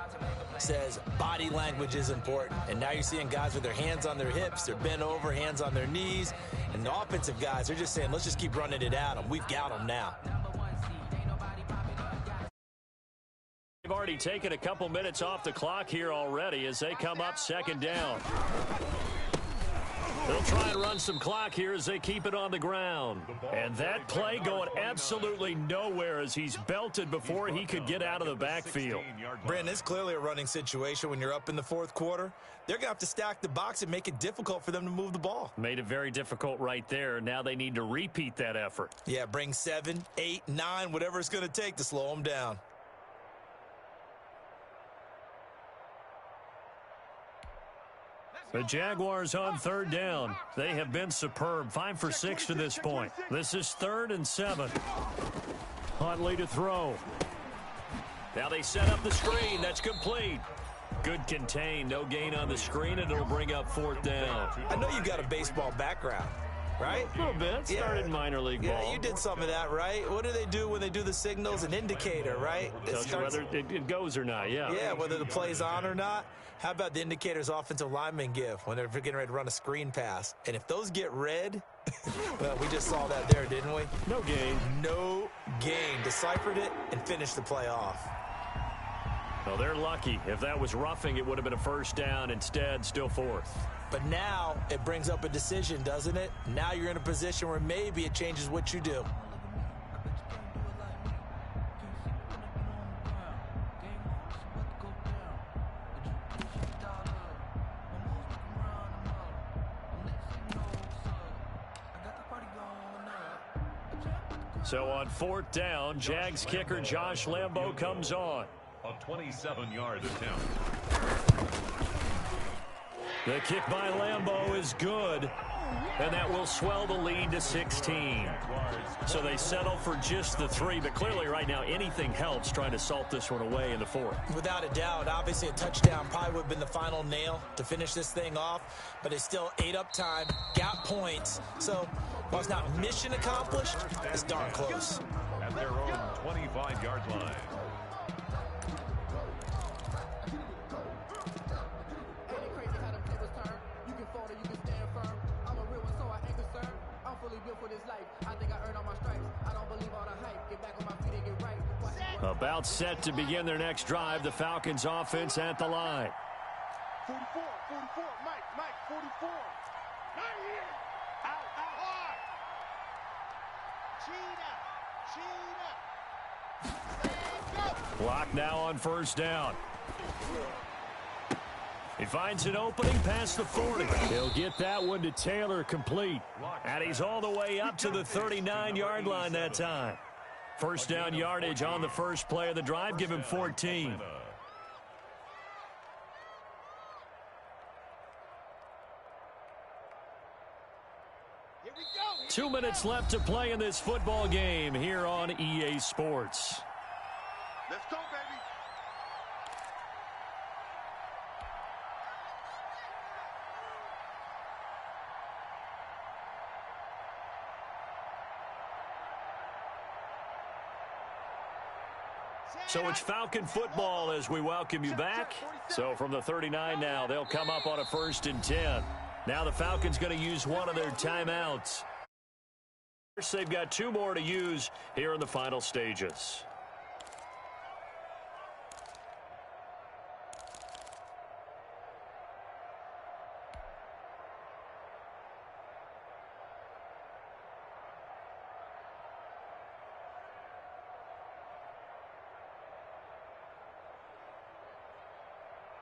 Speaker 4: says body language is important. And now you're seeing guys with their hands on their hips, they're bent over, hands on their knees. And the offensive guys, they're just saying, let's just keep running it at them. We've got them now.
Speaker 2: They've already taken a couple minutes off the clock here already as they come up second down. They'll try and run some clock here as they keep it on the ground. And that play going absolutely nowhere as he's belted before he could get out of the backfield.
Speaker 4: Brandon, it's clearly a running situation when you're up in the fourth quarter. They're going to have to stack the box and make it difficult for them to move the ball.
Speaker 2: Made it very difficult right there. Now they need to repeat that effort.
Speaker 4: Yeah, bring 7, 8, 9, whatever it's going to take to slow them down.
Speaker 2: The Jaguars on third down. They have been superb. 5 for 6 to this point. This is 3rd and 7. Huntley to throw. Now they set up the screen. That's complete. Good contain. No gain on the screen, and it'll bring up 4th down.
Speaker 4: I know you've got a baseball background, right?
Speaker 2: A little bit. Started in minor league ball.
Speaker 4: Yeah, you did some of that, right? What do they do when they do the signals? An indicator, right?
Speaker 2: Tells you whether it goes or not, yeah.
Speaker 4: Yeah, whether the play's on or not. How about the indicators offensive linemen give when they're getting ready to run a screen pass? And if those get red, well, we just saw that there, didn't we?
Speaker 2: No gain.
Speaker 4: No gain. Deciphered it and finished the play off.
Speaker 2: Well, they're lucky. If that was roughing, it would have been a 1st down. Instead, still 4th.
Speaker 4: But now it brings up a decision, doesn't it? Now you're in a position where maybe it changes what you do.
Speaker 2: So on 4th down, Jags kicker Josh Lambo comes on.
Speaker 3: A 27-yard attempt.
Speaker 2: The kick by Lambo is good, and that will swell the lead to 16. So they settle for just the 3, but clearly right now anything helps trying to salt this one away in the 4th.
Speaker 4: Without a doubt, obviously a touchdown probably would have been the final nail to finish this thing off, but it's still ate up time, got points, so while it's not mission accomplished, it's darn close.
Speaker 3: At their own 25-yard line.
Speaker 2: About set to begin their next drive, the Falcons offense at the line.
Speaker 5: 44, Mike, 44. Not here. Out, hard. Cheetah.
Speaker 2: Clock now on 1st down. He finds an opening past the 40. He'll get that one to Taylor complete. And he's all the way up to the 39-yard line that time. 1st down yardage on the first play of the drive. Give him 14.
Speaker 5: Here we go.
Speaker 2: 2 minutes left to play in this football game here on EA Sports.
Speaker 5: Let's go, baby.
Speaker 2: So it's Falcon football as we welcome you back. So from the 39 now, they'll come up on a 1st and 10. Now the Falcons going to use one of their timeouts. First, they've got 2 more to use here in the final stages.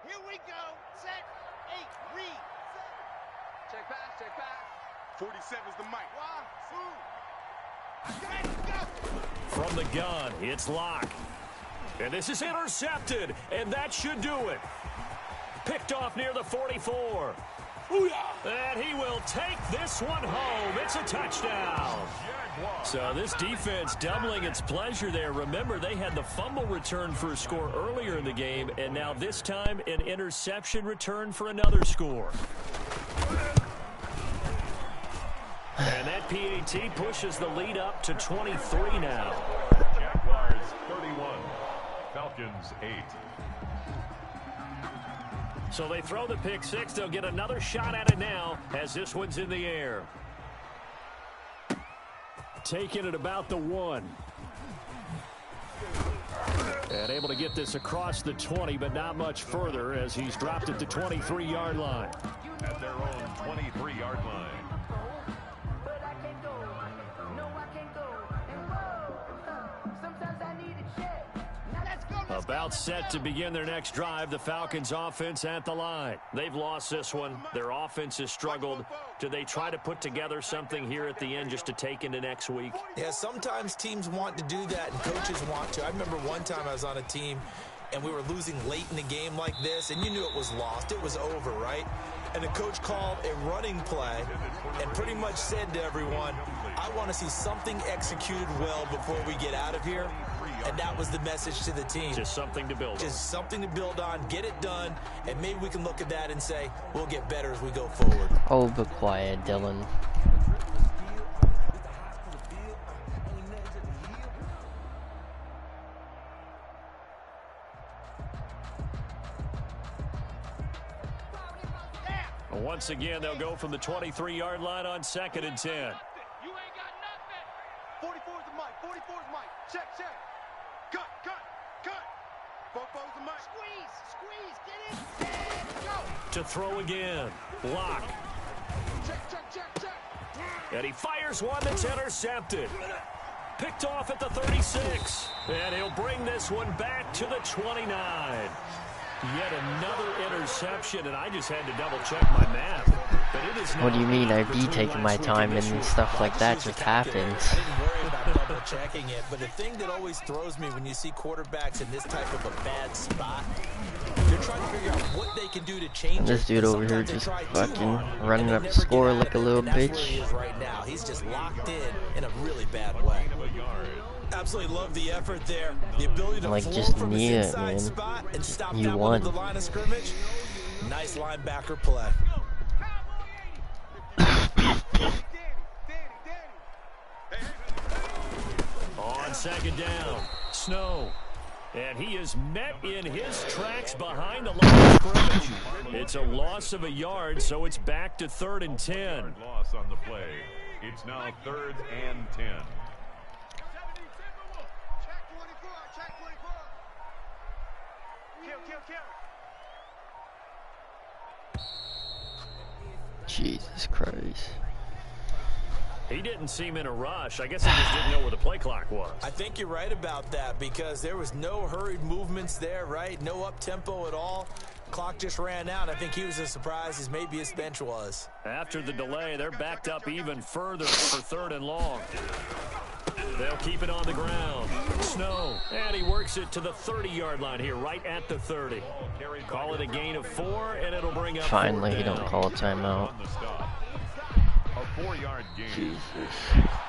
Speaker 5: Here we go. Set. 8. Read. Check pass. 47's the mic. 1, 2. Let's go.
Speaker 2: From the gun, it's Locke. And this is intercepted, and that should do it. Picked off near the 44. And he will take this one home. It's a touchdown. So this defense doubling its pleasure there. Remember, they had the fumble return for a score earlier in the game, and now this time an interception return for another score. And that PAT pushes the lead up to 23 now.
Speaker 3: Jaguars 31, Falcons 8.
Speaker 2: So they throw the pick 6. They'll get another shot at it now as this one's in the air. Taking it about the 1.
Speaker 7: And able to get this across the 20, but not much further as he's dropped it to 23-yard line.
Speaker 3: At their own 23-yard line.
Speaker 2: About set to begin their next drive, the Falcons offense at the line. They've lost this one. Their offense has struggled. Do they try to put together something here at the end just to take into next week?
Speaker 4: Yeah, sometimes teams want to do that and coaches want to. I remember one time I was on a team and we were losing late in the game like this, and you knew it was lost. It was over, right? And the coach called a running play and pretty much said to everyone, I want to see something executed well before we get out of here. And that was the message to the team.
Speaker 2: Just something to build on.
Speaker 4: Just something to build on, get it done, and maybe we can look at that and say, we'll get better as we go forward.
Speaker 6: Oh, be quiet, Dylan.
Speaker 2: Once again, they'll go from the 23-yard line on 2nd and 10.
Speaker 5: You ain't got nothing. 44's the mic. 44's the mic. Check. Cut. Bobo's the mic. Squeeze. Get in. And go.
Speaker 2: To throw again. Block.
Speaker 5: Check.
Speaker 2: And he fires one that's intercepted. Picked off at the 36. And he'll bring this one back to the 29. Yet another interception, and I just had to double-check my math. But it is
Speaker 6: What do you mean? I'd be taking my time and stuff like that just happens.
Speaker 4: I didn't worry about double-checking it, but the thing that always throws me when you see quarterbacks in this type of a bad spot, they're trying to figure out what they can do to change
Speaker 6: This dude over here just fucking running up the score like a little bitch.
Speaker 4: Right now, he's just locked in a really bad way. Absolutely love the effort there. The ability to
Speaker 6: Like,
Speaker 4: flow
Speaker 6: just
Speaker 4: from his
Speaker 6: knee it,
Speaker 4: inside
Speaker 6: man.
Speaker 4: spot and stop
Speaker 6: You
Speaker 4: that one
Speaker 6: won.
Speaker 4: at the line of scrimmage. Nice linebacker play.
Speaker 2: On 2nd down, Snow. And he is met in his tracks behind the line of scrimmage. It's a loss of a yard, so it's back to 3rd and 10.
Speaker 3: Loss on the play. It's now 3rd and 10.
Speaker 6: Jesus Christ.
Speaker 2: He didn't seem in a rush. I guess he just didn't know where the play clock was.
Speaker 4: I think you're right about that because there was no hurried movements there, right? No up-tempo at all. Clock just ran out. I think he was as surprised as maybe his bench was.
Speaker 2: After the delay, they're backed up even further for 3rd and long. They'll keep it on the ground. Snow, and he works it to the 30-yard line here, right at the 30. Call it a gain of 4, and it'll bring up
Speaker 6: Finally,
Speaker 2: 4th
Speaker 6: he
Speaker 2: down.
Speaker 6: don't call a timeout.
Speaker 3: A 4-yard gain.
Speaker 6: Jesus.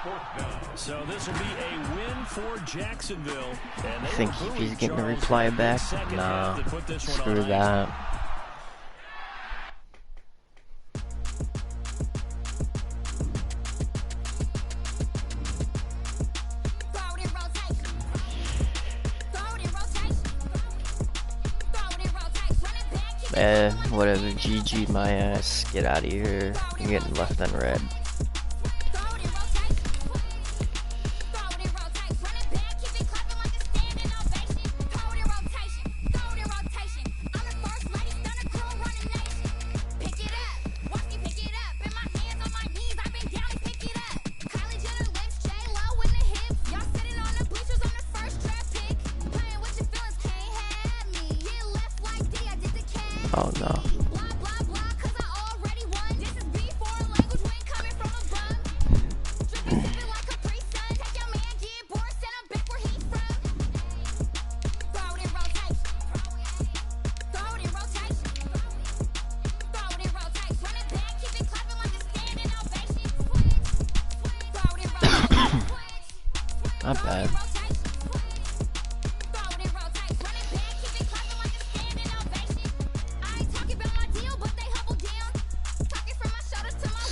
Speaker 3: 4th down.
Speaker 2: So this will be a win for Jacksonville. And they
Speaker 6: Think
Speaker 2: were
Speaker 6: if he's
Speaker 2: really
Speaker 6: getting a
Speaker 2: charged
Speaker 6: reply
Speaker 2: in the
Speaker 6: back?
Speaker 2: second
Speaker 6: Nah.
Speaker 2: half to put this one
Speaker 6: Screw
Speaker 2: on
Speaker 6: that. Whatever, GG my ass. Get out of here. You're getting left on red. Oh no. Not bad.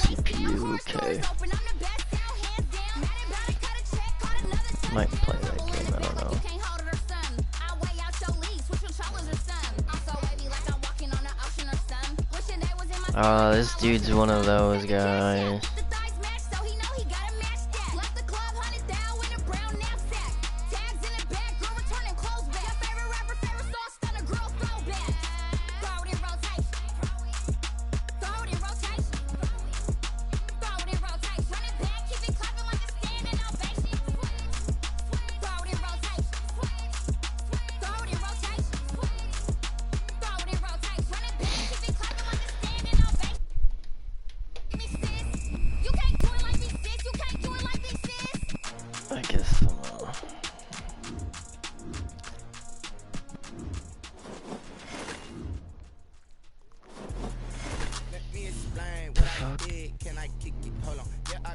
Speaker 6: CPU, okay. Might play that game, I don't know. This dude's one of those guys.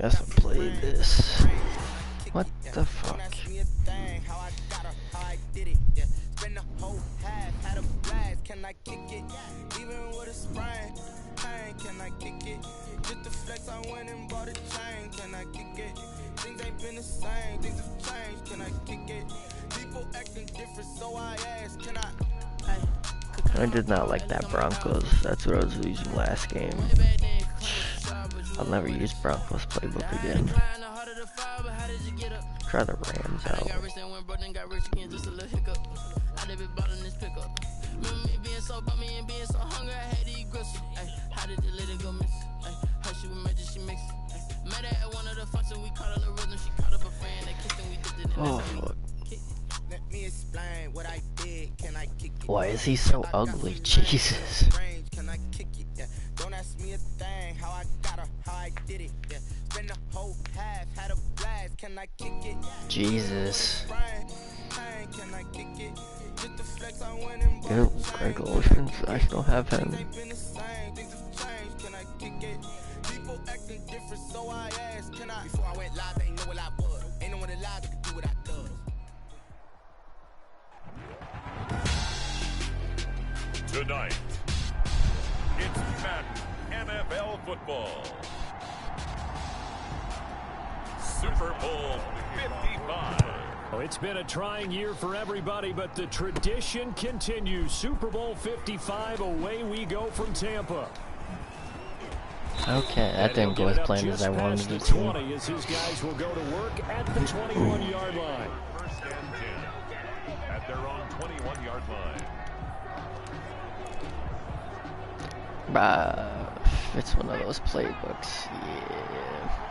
Speaker 6: Guess I'll play this. What the fuck?
Speaker 8: Can I kick it? Even with a sprain, pain, can I kick it? Just the flex, I went and bought a chain, can I kick it? Things ain't been the same, things have changed, can I kick it? People acting different, so I ask, can I?
Speaker 6: I did not like that Broncos. That's what I was using last game. I'll never use Broncos playbook again. Try the Rams out.
Speaker 8: Remember me being so bummy and being so hungry, I had to eat gristle. How did the lady go miss? How she was magic, she mixed. Met her at one of the functions, we caught her the rhythm. She caught up a friend, that kissed and we did it.
Speaker 6: Oh, fuck.
Speaker 8: Let me explain what I did. Can I kick it?
Speaker 6: Why is he so ugly? Jesus.
Speaker 8: Can I kick it? Yeah. Don't ask me a thing. How I got her, how I did it. Yeah. Spend the whole half, had a blast. Can I kick it?
Speaker 6: Jesus.
Speaker 8: Can I kick it?
Speaker 6: Ew, Greg Olson's, I still have him.
Speaker 8: People acting different, so I asked, can I? Before I went live, they know what I was. Ain't no one alive that could do what I do.
Speaker 3: Tonight, it's Madden NFL football. Super Bowl 55.
Speaker 2: Oh, it's been a trying year for everybody, but the tradition continues. Super Bowl 55, away we go from Tampa.
Speaker 6: Okay, that didn't go as planned as I wanted it to.
Speaker 2: 20 as his guys will go to work at the 21-yard line.
Speaker 3: First and 10 at their own 21-yard line.
Speaker 6: It's one of those playbooks, yeah.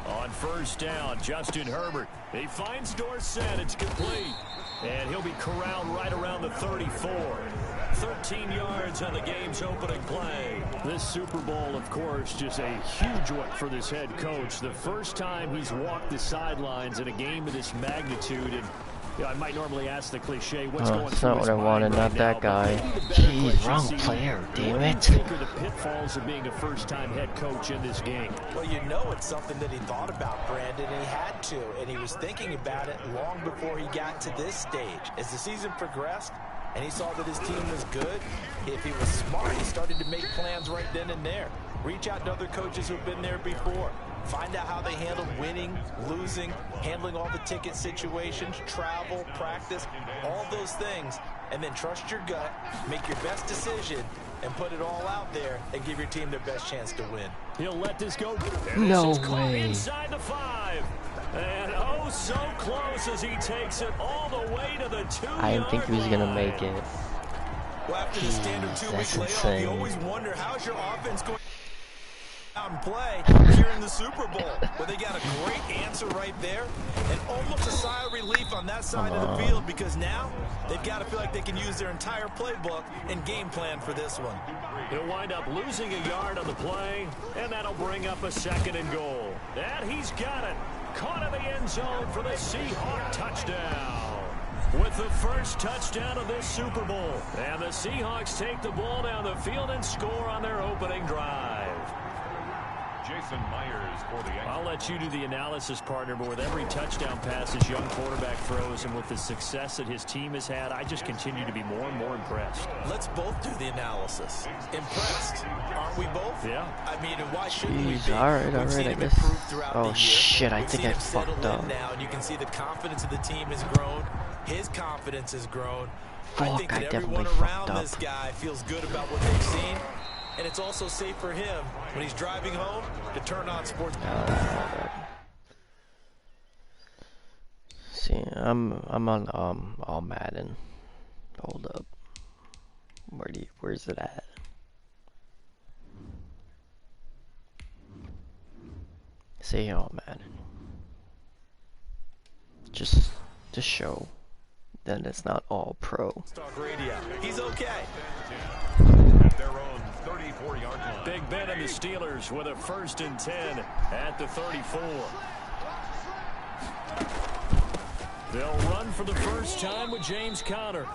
Speaker 2: On first down, Justin Herbert. He finds Dorsett. It's complete. And he'll be corralled right around the 34. 13 yards on the game's opening play. This Super Bowl, of course, just a huge one for this head coach. The first time he's walked the sidelines in a game of this magnitude. And I might normally ask the cliche, what's going
Speaker 6: that's
Speaker 2: through
Speaker 6: not
Speaker 2: his
Speaker 6: what I wanted,
Speaker 2: mind
Speaker 6: not
Speaker 2: right
Speaker 6: that
Speaker 2: now,
Speaker 6: guy.
Speaker 2: but
Speaker 6: Jeez, wrong player, damn it.
Speaker 2: What do you think are the pitfalls of being a first-time head coach in this game?
Speaker 4: Well, you know it's something that he thought about, Brandon, and he had to, and he was thinking about it long before he got to this stage. As the season progressed, and he saw that his team was good, if he was smart, he started to make plans right then and there. Reach out to other coaches who've been there before. Find out how they handle winning, losing, handling all the ticket situations, travel, practice, all those things, and then trust your gut, make your best decision, and put it all out there and give your team their best chance to win.
Speaker 2: He'll let this go.
Speaker 6: No
Speaker 2: this
Speaker 6: way.
Speaker 2: Inside the 5. And oh, so close as he takes it all the way to the 2-yard line.
Speaker 6: I didn't think he was going to make it.
Speaker 4: Well, after the standard 2-week layoff, you always wonder, how's your offense going out and play here in the Super Bowl? Well, they got a great answer right there, and almost a sigh of relief on that side of the field, because now they've got to feel like they can use their entire playbook and game plan for this one.
Speaker 2: He'll wind up losing a yard on the play, and that'll bring up a 2nd and goal. And he's got it. Caught in the end zone for the Seahawk touchdown. With the first touchdown of this Super Bowl. And the Seahawks take the ball down the field and score on their opening drive.
Speaker 3: Jason Myers for the Yankees.
Speaker 2: I'll let you do the analysis, partner, but with every touchdown pass this young quarterback throws and with the success that his team has had, I just continue to be more and more impressed.
Speaker 4: Let's both do the analysis. Impressed, aren't we both?
Speaker 2: Yeah.
Speaker 4: I mean, and why shouldn't we be?
Speaker 6: Alright,
Speaker 4: We've seen
Speaker 6: I
Speaker 4: him
Speaker 6: guess.
Speaker 4: improve throughout the year.
Speaker 6: Shit, I
Speaker 4: We've
Speaker 6: think
Speaker 4: seen
Speaker 6: I
Speaker 4: him settle
Speaker 6: fucked up.
Speaker 4: in now, and you can see the confidence of the team has grown. His confidence has grown. I
Speaker 6: Fuck,
Speaker 4: think
Speaker 6: I
Speaker 4: that everyone
Speaker 6: definitely
Speaker 4: around
Speaker 6: fucked
Speaker 4: this
Speaker 6: up.
Speaker 4: guy feels good about what they've seen. And it's also safe for him when he's driving home to turn on sports.
Speaker 6: See, I'm on all Madden. Hold up. Where's it at? Say all Madden. Just to show that it's not all pro.
Speaker 4: Talk radio. He's okay.
Speaker 3: At their own 34-yard line.
Speaker 2: Big Ben and the Steelers with a 1st and 10 at the 34. They'll run for the first time with James Conner.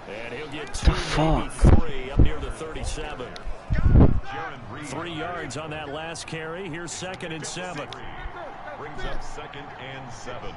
Speaker 2: And he'll get 2, maybe 3 up near the 37. 3 yards on that last carry. Here's 2nd and 7.
Speaker 3: Brings up 2nd and 7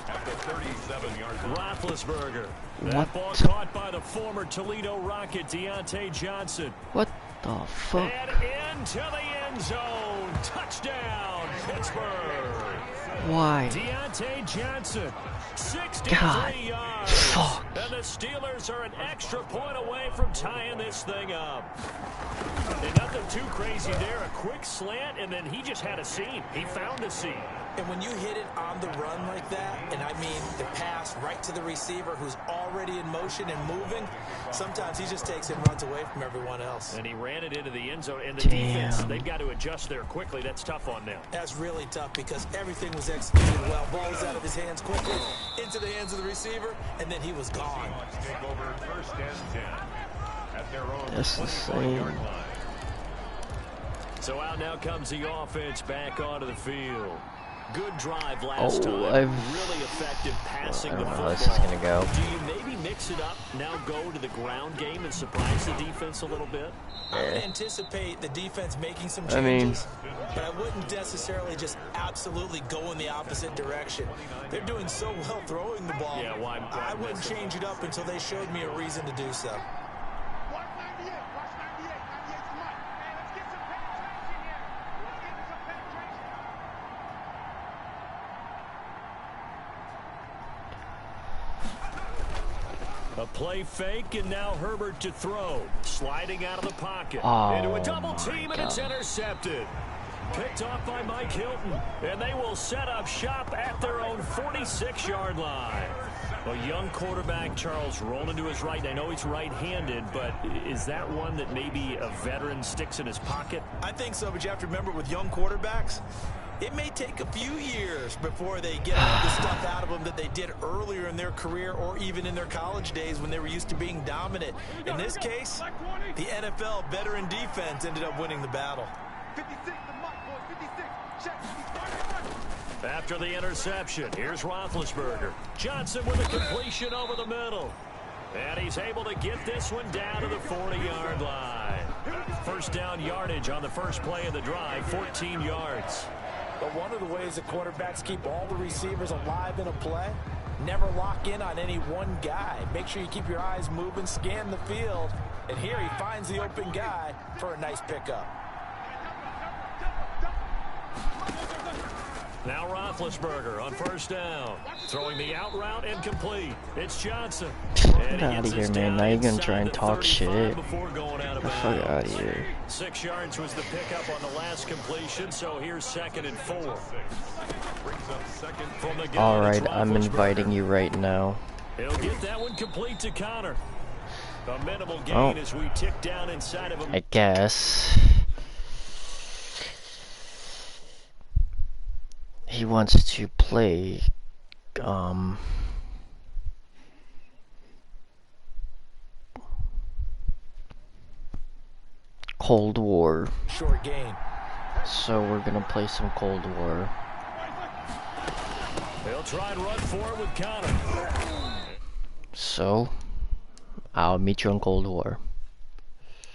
Speaker 3: at the 37-yard line.
Speaker 2: Roethlisberger. That ball caught by the former Toledo Rocket, Deontay Johnson.
Speaker 6: What the fuck?
Speaker 2: And into the end zone. Touchdown, Pittsburgh.
Speaker 6: Why?
Speaker 2: Deontay Johnson, 63 yards.
Speaker 6: Fuck.
Speaker 2: And the Steelers are an extra point away from tying this thing up. And nothing too crazy there. A quick slant, and then he just had a seam. He found a seam.
Speaker 4: And when you hit it on the run like that, and I mean the pass right to the receiver who's already in motion and moving, sometimes he just takes it and runs away from everyone else.
Speaker 2: And he ran it into the end zone. And the defense, they've got to adjust there quickly. That's tough on them.
Speaker 4: That's really tough because everything was executed well. Ball was out of his hands quickly, into the hands of the receiver, and then he was gone.
Speaker 3: Take over 1st and 10 at their own
Speaker 6: That's insane.
Speaker 3: yard line.
Speaker 2: So out now comes the offense back onto the field. Good drive last time. Really effective passing the football.
Speaker 6: How this is gonna go.
Speaker 2: Do you maybe mix it up, now go to the ground game and surprise the defense a little bit?
Speaker 4: I would anticipate the defense making some changes, but I wouldn't necessarily just absolutely go in the opposite direction. They're doing so well throwing the ball.
Speaker 2: Yeah, why
Speaker 4: I wouldn't change it up until they showed me a reason to do so.
Speaker 2: A play fake, and now Herbert to throw. Sliding out of the pocket.
Speaker 6: Oh,
Speaker 2: into a double team, and it's intercepted. Picked off by Mike Hilton. And they will set up shop at their own 46-yard line. A young quarterback, Charles, rolling to his right. I know he's right-handed, but is that one that maybe a veteran sticks in his pocket?
Speaker 4: I think so, but you have to remember with young quarterbacks, it may take a few years before they get all the stuff out of them that they did earlier in their career or even in their college days when they were used to being dominant. In this case, the NFL veteran defense ended up winning the battle.
Speaker 5: 56, the mic, boys, 56. Check.
Speaker 2: After the interception, here's Roethlisberger. Johnson with a completion over the middle. And he's able to get this one down to the 40-yard line. First down yardage on the first play of the drive, 14 yards.
Speaker 4: But one of the ways that quarterbacks keep all the receivers alive in a play, never lock in on any one guy. Make sure you keep your eyes moving, scan the field. And here he finds the open guy for a nice pickup.
Speaker 2: Now Roethlisberger on first down. Throwing the out route and complete. It's Johnson.
Speaker 6: Get out of here, man. Now you're going to try and talk shit. Get the fuck out of here.
Speaker 2: 6 yards was the pickup on the last completion, so here's 2nd and 4.
Speaker 6: Alright, I'm inviting you right now.
Speaker 2: He'll get that one complete to Connor. A minimal gain as we tick down inside of him.
Speaker 6: I guess. He wants to play, Cold War.
Speaker 4: Short gain.
Speaker 6: So we're gonna play some Cold War.
Speaker 2: They'll try and run forward with Connor.
Speaker 6: So, I'll meet you in Cold War.